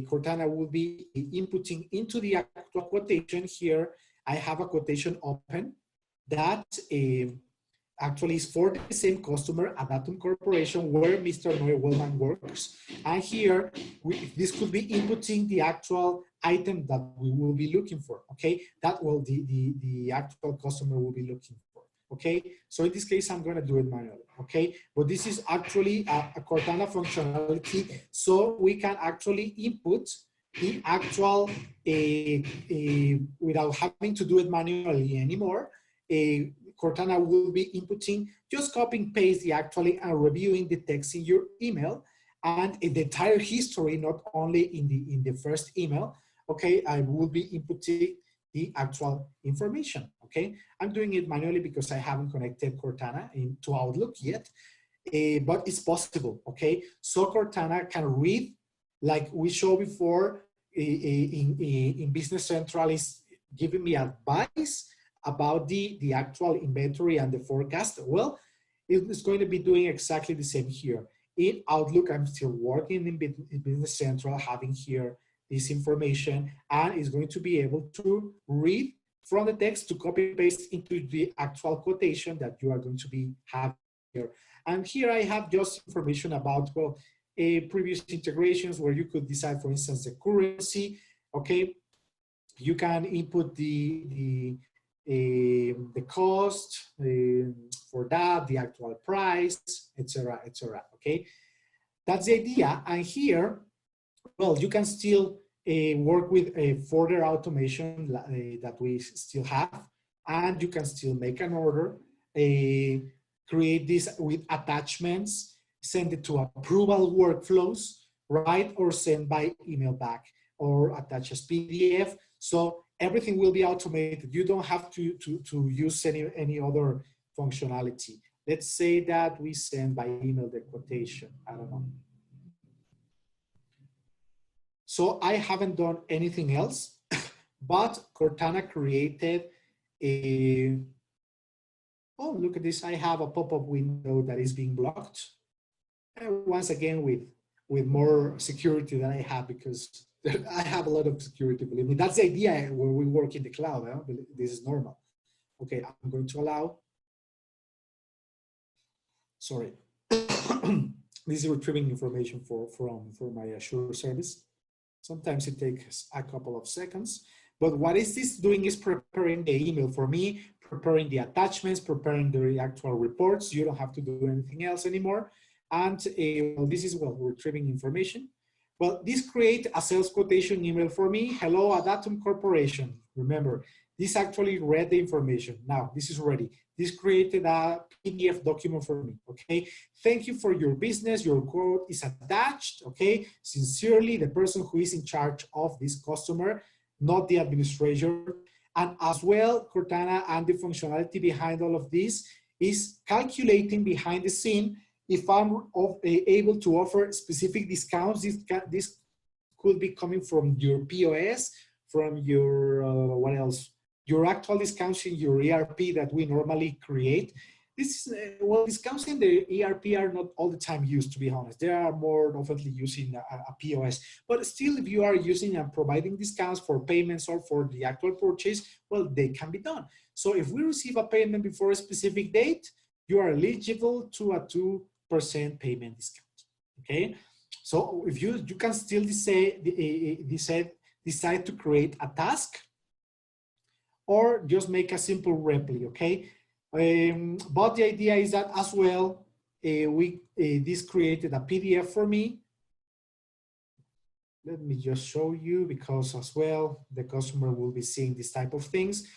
Cortana will be inputting into the actual quotation here. I have a quotation open that actually is for the same customer, Adatum Corporation, where Mr. Noe Wellman works. And here, this could be inputting the actual item that we will be looking for, okay? That will the actual customer will be looking for, okay? So in this case, I'm gonna do it manually, okay? But this is actually a Cortana functionality, so we can actually input the actual, without having to do it manually anymore. Cortana will be inputting, just copying paste the actually and reviewing the text in your email and in the entire history, not only in the first email. Okay, I will be inputting the actual information. Okay, I'm doing it manually because I haven't connected Cortana into Outlook yet, but it's possible. Okay, so Cortana can read, like we showed before, in Business Central is giving me advice about the actual inventory and the forecast. Well, it's going to be doing exactly the same here. In Outlook, I'm still working in Business Central, having here this information, and it's going to be able to read from the text to copy paste into the actual quotation that you are going to be having here. And here I have just information about, well, previous integrations where you could decide, for instance, the currency. Okay, you can input the cost for that, the actual price, etc., etc. Okay, that's the idea. And here, well, you can still work with a further automation that we still have, and you can still make an order, create this with attachments, send it to approval workflows, right? Or send by email back or attach as PDF. So everything will be automated. You don't have to use any other functionality. Let's say that we send by email the quotation. I don't know. So I haven't done anything else, but Cortana created a, oh, look at this. I have a pop-up window that is being blocked. And once again, with more security than I have, because I have a lot of security, believe me. That's the idea when we work in the cloud. Huh? This is normal. Okay, I'm going to allow. Sorry. This is retrieving information for my Azure service. Sometimes it takes a couple of seconds. But what is this doing is preparing the email for me, preparing the attachments, preparing the actual reports. You don't have to do anything else anymore. And well, this is, well, retrieving information. Well, this creates a sales quotation email for me. Hello, Adatum Corporation. Remember, this actually read the information. Now, this is ready. This created a PDF document for me, okay? Thank you for your business. Your quote is attached, okay? Sincerely, the person who is in charge of this customer, not the administrator. And as well, Cortana and the functionality behind all of this is calculating behind the scene if I'm able to offer specific discounts. This could be coming from your POS, from your, what else? Your actual discounts in your ERP that we normally create. This is, well, discounts in the ERP are not all the time used, to be honest. They are more often using a POS. But still, if you are using and providing discounts for payments or for the actual purchase, well, they can be done. So if we receive a payment before a specific date, you are eligible to a 2% payment discount, okay? So if you can still decide to create a task or just make a simple repli, okay? But the idea is that as well, this created a PDF for me. Let me just show you, because as well, the customer will be seeing this type of things.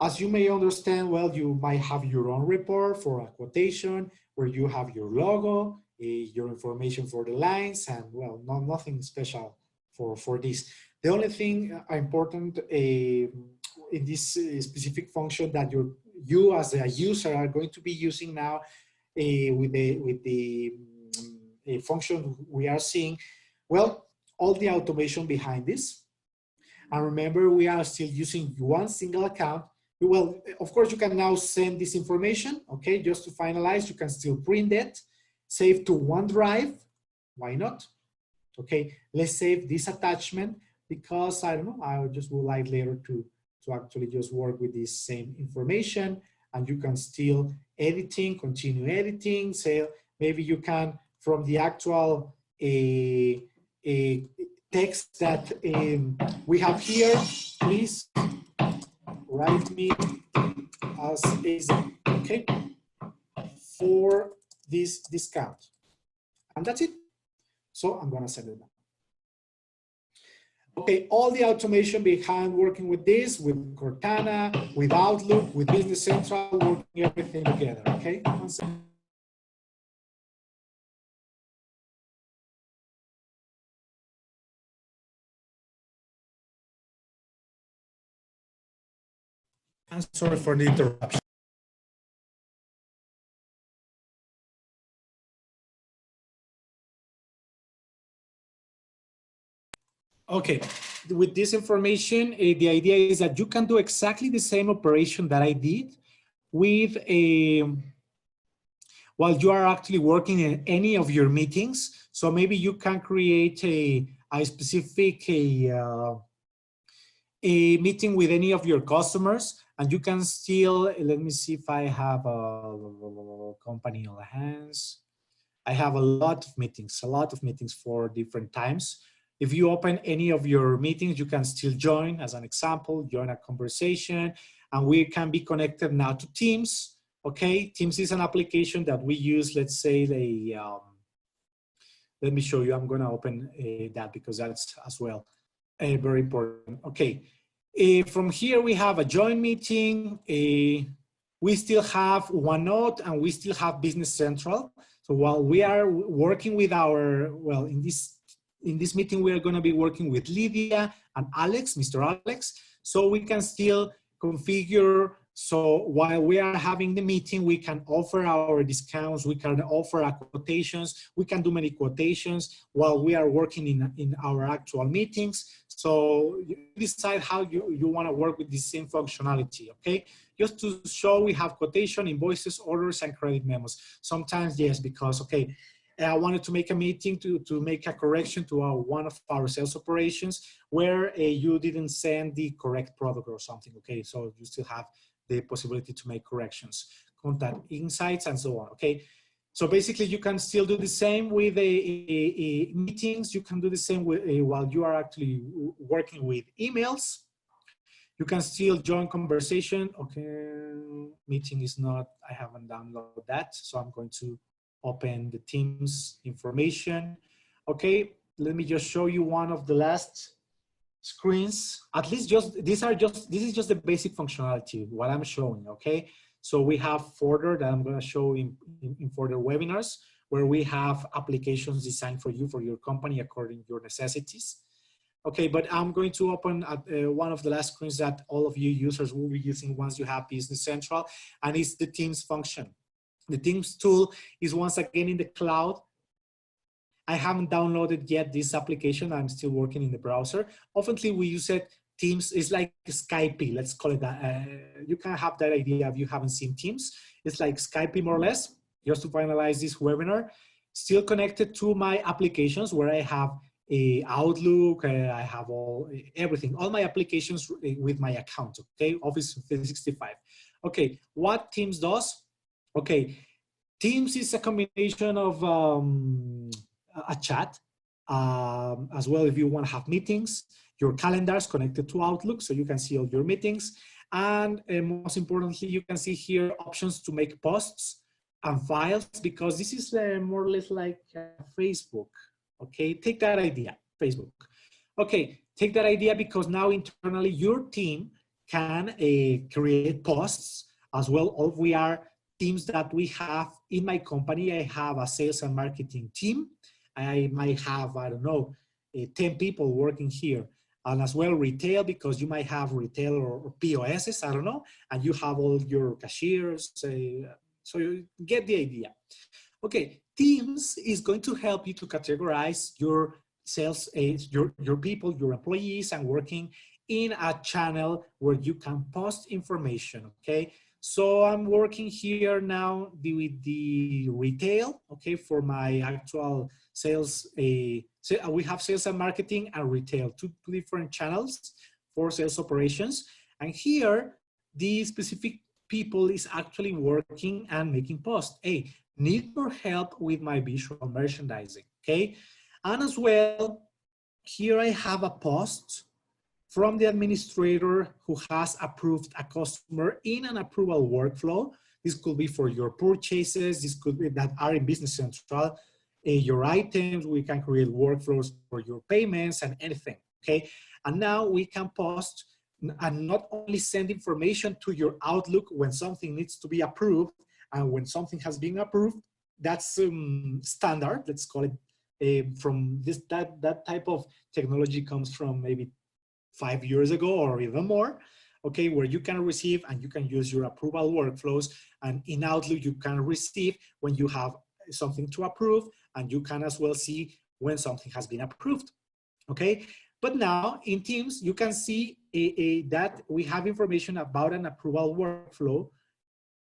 As you may understand, well, you might have your own report for a quotation where you have your logo, your information for the lines, and well, nothing special for this. The only thing important in this specific function that you as a user are going to be using now with the function we are seeing, well, all the automation behind this. And remember, we are still using one single account. Well, of course, you can now send this information, okay? Just to finalize, you can still print it, save to OneDrive. Why not? Okay, let's save this attachment because I don't know, I just would like later to actually just work with this same information. and you can still editing, continue editing. Say maybe you can from the actual text that we have here, please write me as is, okay, for this discount. And that's it. So I'm gonna send it now. Okay, all the automation behind working with this, with Cortana, with Outlook, with Business Central, working everything together, okay? I'm sorry for the interruption. Okay, with this information, the idea is that you can do exactly the same operation that I did with a, while you are actually working in any of your meetings. So maybe you can create a specific, a meeting with any of your customers, and you can still, let me see if I have a company on hands. I have a lot of meetings for different times. If you open any of your meetings, you can still join, as an example, join a conversation, and we can be connected now to Teams. Okay, Teams is an application that we use, let's say, let me show you, I'm gonna open that because that's as well very important. Okay, from here we have a join meeting. We still have OneNote and we still have Business Central. So while we are working with our, well, in this meeting, we are going to be working with Lydia and Alex, Mr. Alex, so we can still configure. So while we are having the meeting, we can offer our discounts, we can offer our quotations, we can do many quotations while we are working in our actual meetings. So you decide how you want to work with the same functionality, okay? Just to show we have quotation, invoices, orders, and credit memos. Sometimes, yes, because, okay, I wanted to make a meeting to make a correction to one of our sales operations where you didn't send the correct product or something, okay? So you still have the possibility to make corrections, contact insights, and so on, okay? So basically, you can still do the same with meetings. You can do the same with, while you are actually working with emails. You can still join conversation. Okay, meeting is not, I haven't downloaded that. So I'm going to open the Teams information. Okay, let me just show you one of the last screens. At least this is just the basic functionality, what I'm showing, okay? So we have further that I'm gonna show in further webinars where we have applications designed for you, for your company, according to your necessities. Okay, but I'm going to open one of the last screens that all of you users will be using once you have Business Central, and it's the Teams function. The Teams tool is once again in the cloud. I haven't downloaded yet this application. I'm still working in the browser. Often we use it. Teams is like Skype, let's call it that. You can have that idea if you haven't seen Teams. It's like Skype more or less, just to finalize this webinar. Still connected to my applications where I have Outlook, I have everything, all my applications with my account, okay? Office 365. Okay, what Teams does? Okay, Teams is a combination of a chat, as well if you want to have meetings, your calendars connected to Outlook so you can see all your meetings, and most importantly, you can see here options to make posts and files, because this is more or less like Facebook. Okay, take that idea, Facebook. Okay, take that idea because now internally your team can create posts as well. All we are teams that we have in my company. I have a sales and marketing team. I might have, I don't know, 10 people working here. And as well retail, because you might have retail or POSs, I don't know, and you have all your cashiers. So you get the idea. Okay, Teams is going to help you to categorize your sales, your people, your employees, and working in a channel where you can post information, okay? So I'm working here now with the retail, okay, for my actual sales. We have sales and marketing and retail, two different channels for sales operations. And here, the specific people is actually working and making posts. Hey, need your help with my visual merchandising, okay? And as well, here I have a post from the administrator who has approved a customer in an approval workflow. This could be for your purchases. This could be that are in Business Central. Your items, we can create workflows for your payments and anything, okay? And now we can post and not only send information to your Outlook when something needs to be approved, and when something has been approved, that's standard, let's call it, from this, that type of technology comes from maybe 5 years ago or even more, okay, where you can receive and you can use your approval workflows, and in Outlook you can receive when you have something to approve, and you can as well see when something has been approved, okay? But now in Teams, you can see that we have information about an approval workflow,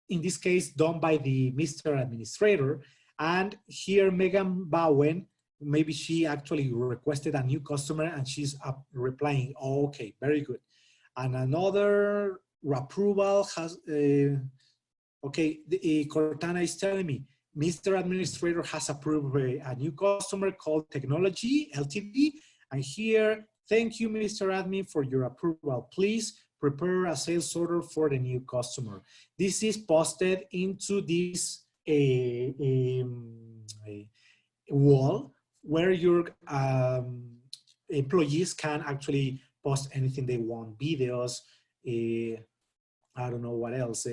in this case done by the Mr. Administrator, and here Megan Bowen, maybe she actually requested a new customer and she's replying, oh, okay, very good. And another approval has, okay, Cortana is telling me, Mr. Administrator has approved a new customer called Technology Ltd. And here, thank you, Mr. Admin, for your approval. Please prepare a sales order for the new customer. This is posted into this wall where your employees can actually post anything they want, videos, I don't know what else,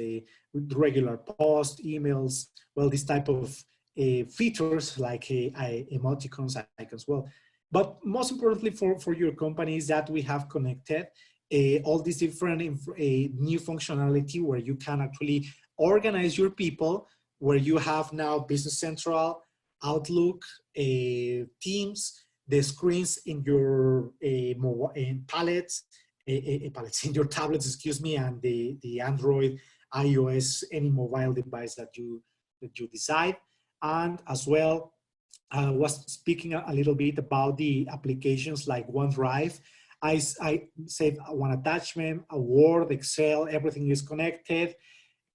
regular posts, emails, well, this type of features like emoticons, icons, well. But most importantly for your company is that we have connected all these different new functionality where you can actually organize your people, where you have now Business Central, Outlook, Teams, the screens in your palettes, in your tablets, excuse me, and the Android, iOS, any mobile device that you decide. And as well, I was speaking a little bit about the applications like OneDrive. I save one attachment, a Word, Excel, everything is connected.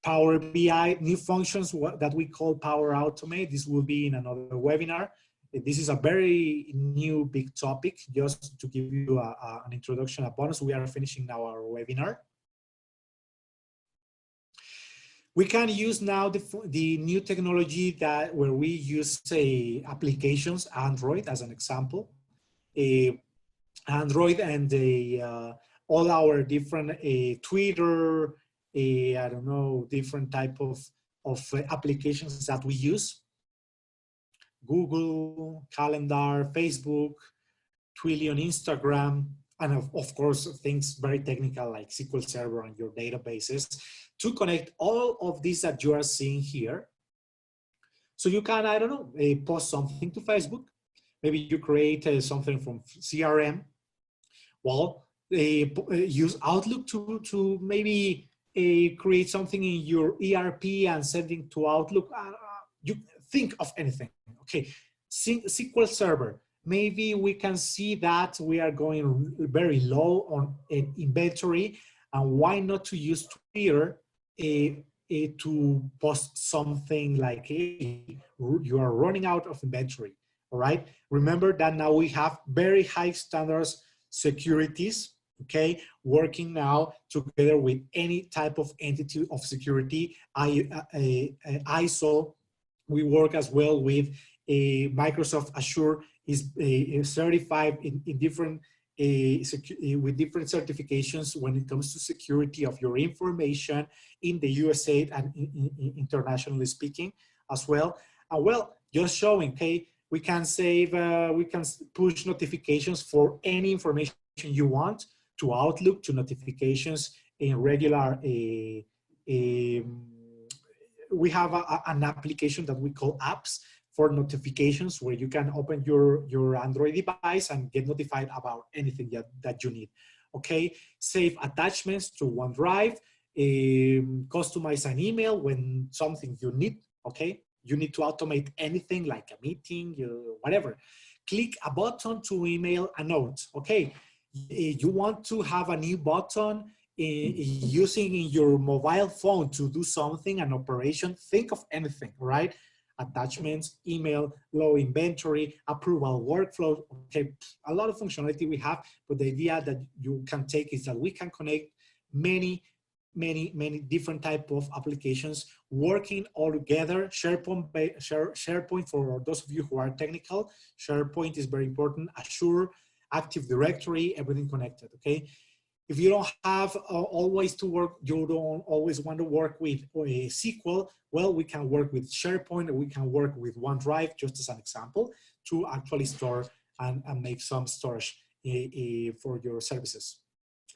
Power BI, new functions that we call Power Automate. This will be in another webinar. This is a very new big topic. Just to give you an introduction, a bonus, we are finishing now our webinar. We can use now the new technology that where we use applications, Android as an example. Android and all our different Twitter, I don't know, different type of applications that we use. Google, Calendar, Facebook, Twilio, Instagram, and of course, things very technical like SQL Server and your databases to connect all of these that you are seeing here. So you can, I don't know, post something to Facebook. Maybe you create something from CRM. Well, use Outlook to maybe create something in your ERP and sending to Outlook. You think of anything. Okay, SQL Server. Maybe we can see that we are going very low on inventory, and why not to use Twitter to post something like, hey, you are running out of inventory. All right. Remember that now we have very high standards securities, okay, working now together with any type of entity of security. ISO, we work as well with Microsoft Azure is certified in different with different certifications when it comes to security of your information in the USA and internationally speaking as well. Well, just showing, okay, we can save, we can push notifications for any information you want to Outlook, to notifications in regular. We have an application that we call apps for notifications where you can open your Android device and get notified about anything that you need. Okay, save attachments to OneDrive, customize an email when something you need, okay? You need to automate anything like a meeting, whatever. Click a button to email a note, okay? You want to have a new button using your mobile phone to do something, an operation, think of anything, right? Attachments, email, low inventory, approval workflow. Okay, a lot of functionality we have, but the idea that you can take is that we can connect many different type of applications working all together. SharePoint, for those of you who are technical, SharePoint is very important. Azure, Active Directory, everything connected, okay? If you don't have always to work, you don't always want to work with a SQL, well, we can work with SharePoint, or we can work with OneDrive, just as an example, to actually store and make some storage for your services.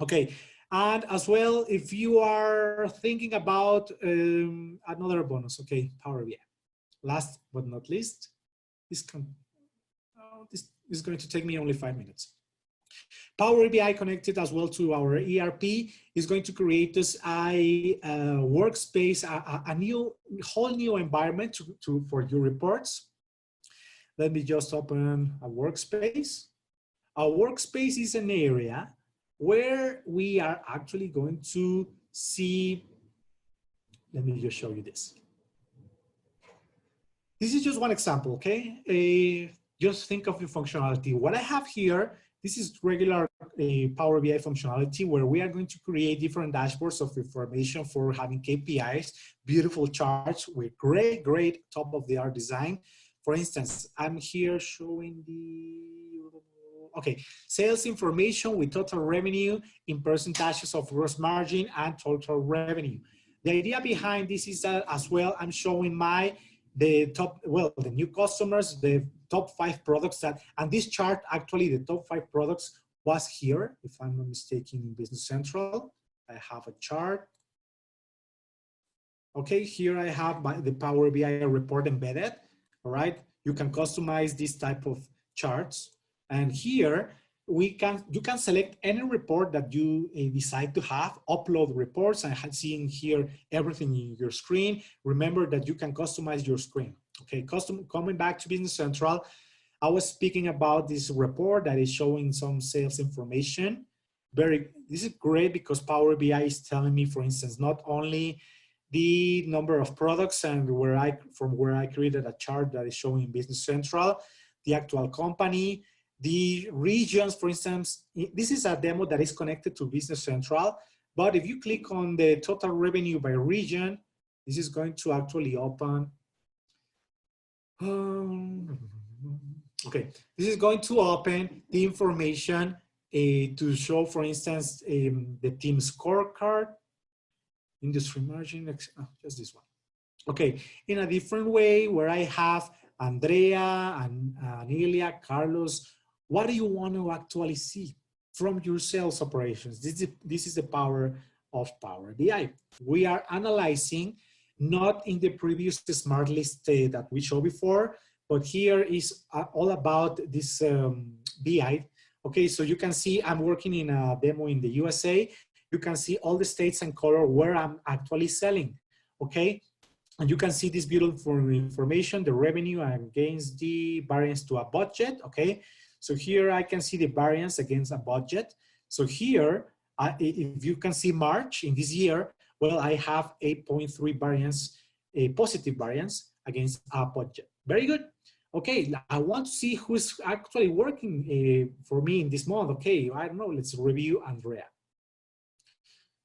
Okay, and as well, if you are thinking about another bonus, okay, Power BI. Last but not least, this is going to take me only 5 minutes. Power BI connected as well to our ERP is going to create us a workspace, a whole new environment for your reports. Let me just open a workspace. A workspace is an area where we are actually going to see, let me just show you this. This is just one example, okay? Just think of the functionality. What I have here, this is regular Power BI functionality where we are going to create different dashboards of information for having KPIs, beautiful charts with great top-of-the-art design. For instance, I'm here showing okay, sales information with total revenue in percentages of gross margin and total revenue. The idea behind this is that as well, I'm showing the new customers, the top 5 products and this chart, actually the top 5 products was here, if I'm not mistaken, in Business Central. I have a chart. Okay, here I have the Power BI report embedded, all right? You can customize this type of charts. And here you can select any report that you decide to have, upload reports, and seeing here everything in your screen. Remember that you can customize your screen. Okay, coming back to Business Central, I was speaking about this report that is showing some sales information. This is great because Power BI is telling me, for instance, not only the number of products and from where I created a chart that is showing Business Central, the actual company, the regions, for instance. This is a demo that is connected to Business Central, but if you click on the total revenue by region, this is going to actually open. Okay, this is going to open the information to show, for instance, the team scorecard, industry margin, just this one. Okay, in a different way where I have Andrea and Anelia, Carlos, what do you want to actually see from your sales operations? This is the power of Power BI. We are analyzing not in the previous smart list that we showed before, but here is all about this BI. Okay, so you can see I'm working in a demo in the USA. You can see all the states and color where I'm actually selling, okay? And you can see this beautiful information, the revenue against the variance to a budget, okay? So here I can see the variance against a budget. So here, if you can see March in this year, well, I have 8.3 variance, a positive variance against a budget. Very good. Okay, I want to see who's actually working for me in this month. Okay, I don't know, let's review Andrea.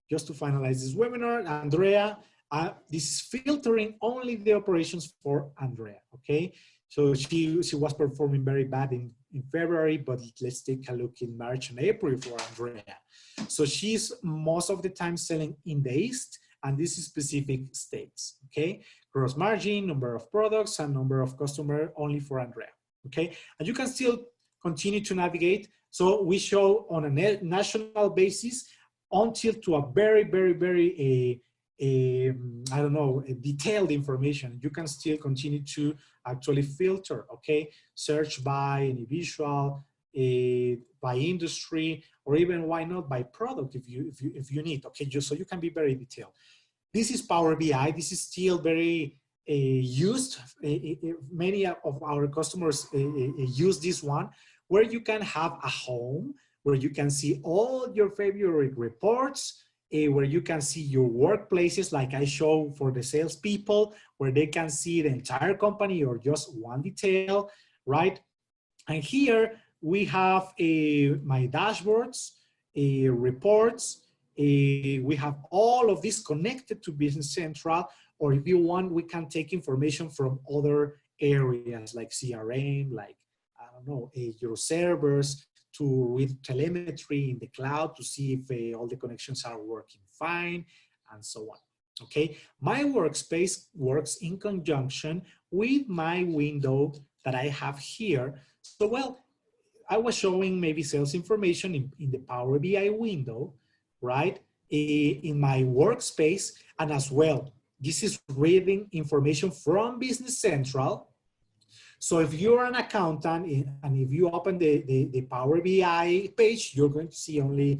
Just to finalize this webinar, Andrea, this is filtering only the operations for Andrea, okay? So she was performing very bad in February, but let's take a look in March and April for Andrea. So she's most of the time selling in the East, and this is specific states, okay? Gross margin, number of products, and number of customers only for Andrea, okay? And you can still continue to navigate. So we show on a national basis until to a very I don't know, detailed information. You can still continue to actually filter, okay? Search by individual, by industry, or even why not by product if you need, okay? Just so you can be very detailed. This is Power BI. This is still very used. Many of our customers use this one, where you can have a home, where you can see all your favorite reports, where you can see your workplaces, like I show for the salespeople, where they can see the entire company or just one detail, right? And here we have my dashboards, reports. We have all of this connected to Business Central, or if you want, we can take information from other areas like CRM, like, I don't know, your servers, to read telemetry in the cloud to see if all the connections are working fine, and so on. Okay, my workspace works in conjunction with my window that I have here. So, well, I was showing maybe sales information in the Power BI window, right? In my workspace, and as well, this is reading information from Business Central. So if you're an accountant and if you open the Power BI page, you're going to see only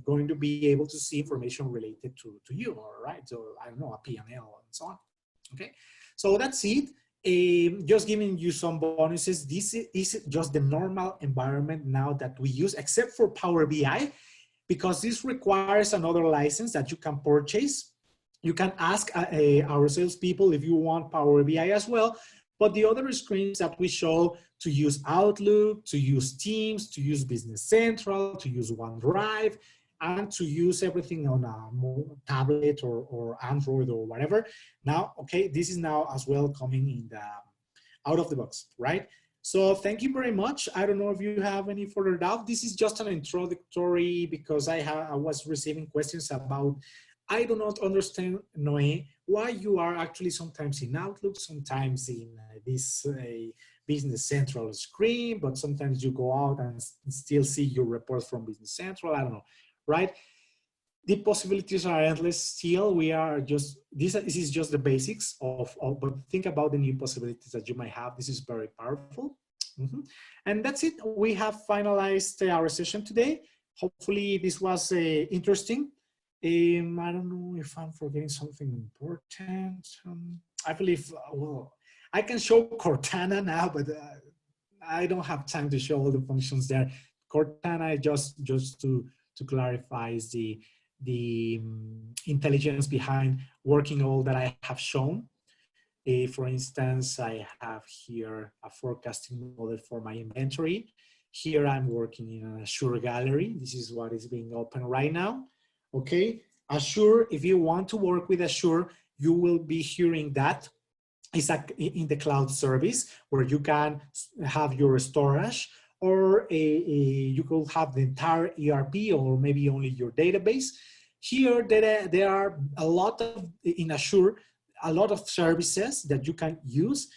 going to be able to see information related to you, all right? So I don't know, a P&L and so on, okay? So that's it. Just giving you some bonuses. This is just the normal environment now that we use, except for Power BI, because this requires another license that you can purchase. You can ask our salespeople if you want Power BI as well. But the other screens that we show to use Outlook, to use Teams, to use Business Central, to use OneDrive, and to use everything on a tablet or Android or whatever. Now, okay, this is now as well coming in the out of the box, right? So thank you very much. I don't know if you have any further doubt. This is just an introductory because I was receiving questions about, I do not understand, Noé, why you are actually sometimes in Outlook, sometimes in this Business Central screen, but sometimes you go out and still see your reports from Business Central. I don't know, right? The possibilities are endless still. We are just, this is just the basics but think about the new possibilities that you might have. This is very powerful. And that's it. We have finalized our session today. Hopefully this was interesting. I don't know if I'm forgetting something important. I believe, well, I can show Cortana now, but I don't have time to show all the functions there. Cortana, just to clarify, is the intelligence behind working all that I have shown. For instance, I have here a forecasting model for my inventory. Here I'm working in an Azure gallery. This is what is being open right now. Okay, Azure, if you want to work with Azure, you will be hearing that it's in the cloud service where you can have your storage, or you could have the entire ERP or maybe only your database. Here, there are a lot of, in Azure, a lot of services that you can use.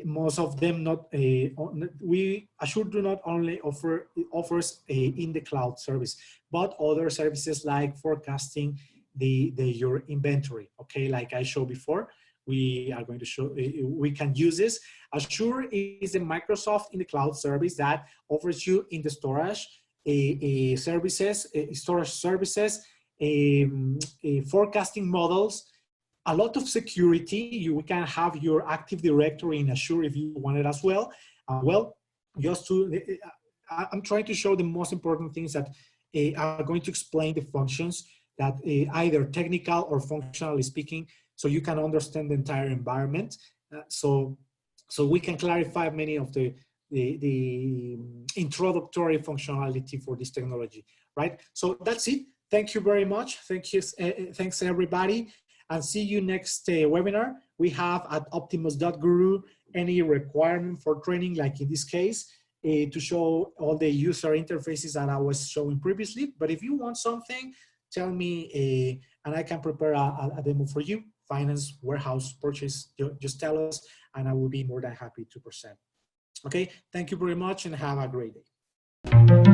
Most of them not, Azure do not only offers in the cloud service, but other services like forecasting your inventory. Okay, like I showed before, we are going to show, we can use this. Azure is a Microsoft in the cloud service that offers you in the storage services, storage services, forecasting models, a lot of security. You can have your Active Directory in Azure if you want it as well. Well, just to, I'm trying to show the most important things that are going to explain the functions that either technical or functionally speaking, so you can understand the entire environment. So we can clarify many of the introductory functionality for this technology, right? So that's it. Thank you very much. Thank you. Thanks everybody. And see you next webinar. We have at optimus.guru any requirement for training, like in this case, to show all the user interfaces that I was showing previously. But if you want something, tell me and I can prepare a demo for you. Finance, warehouse, purchase, just tell us and I will be more than happy to present. Okay, thank you very much and have a great day.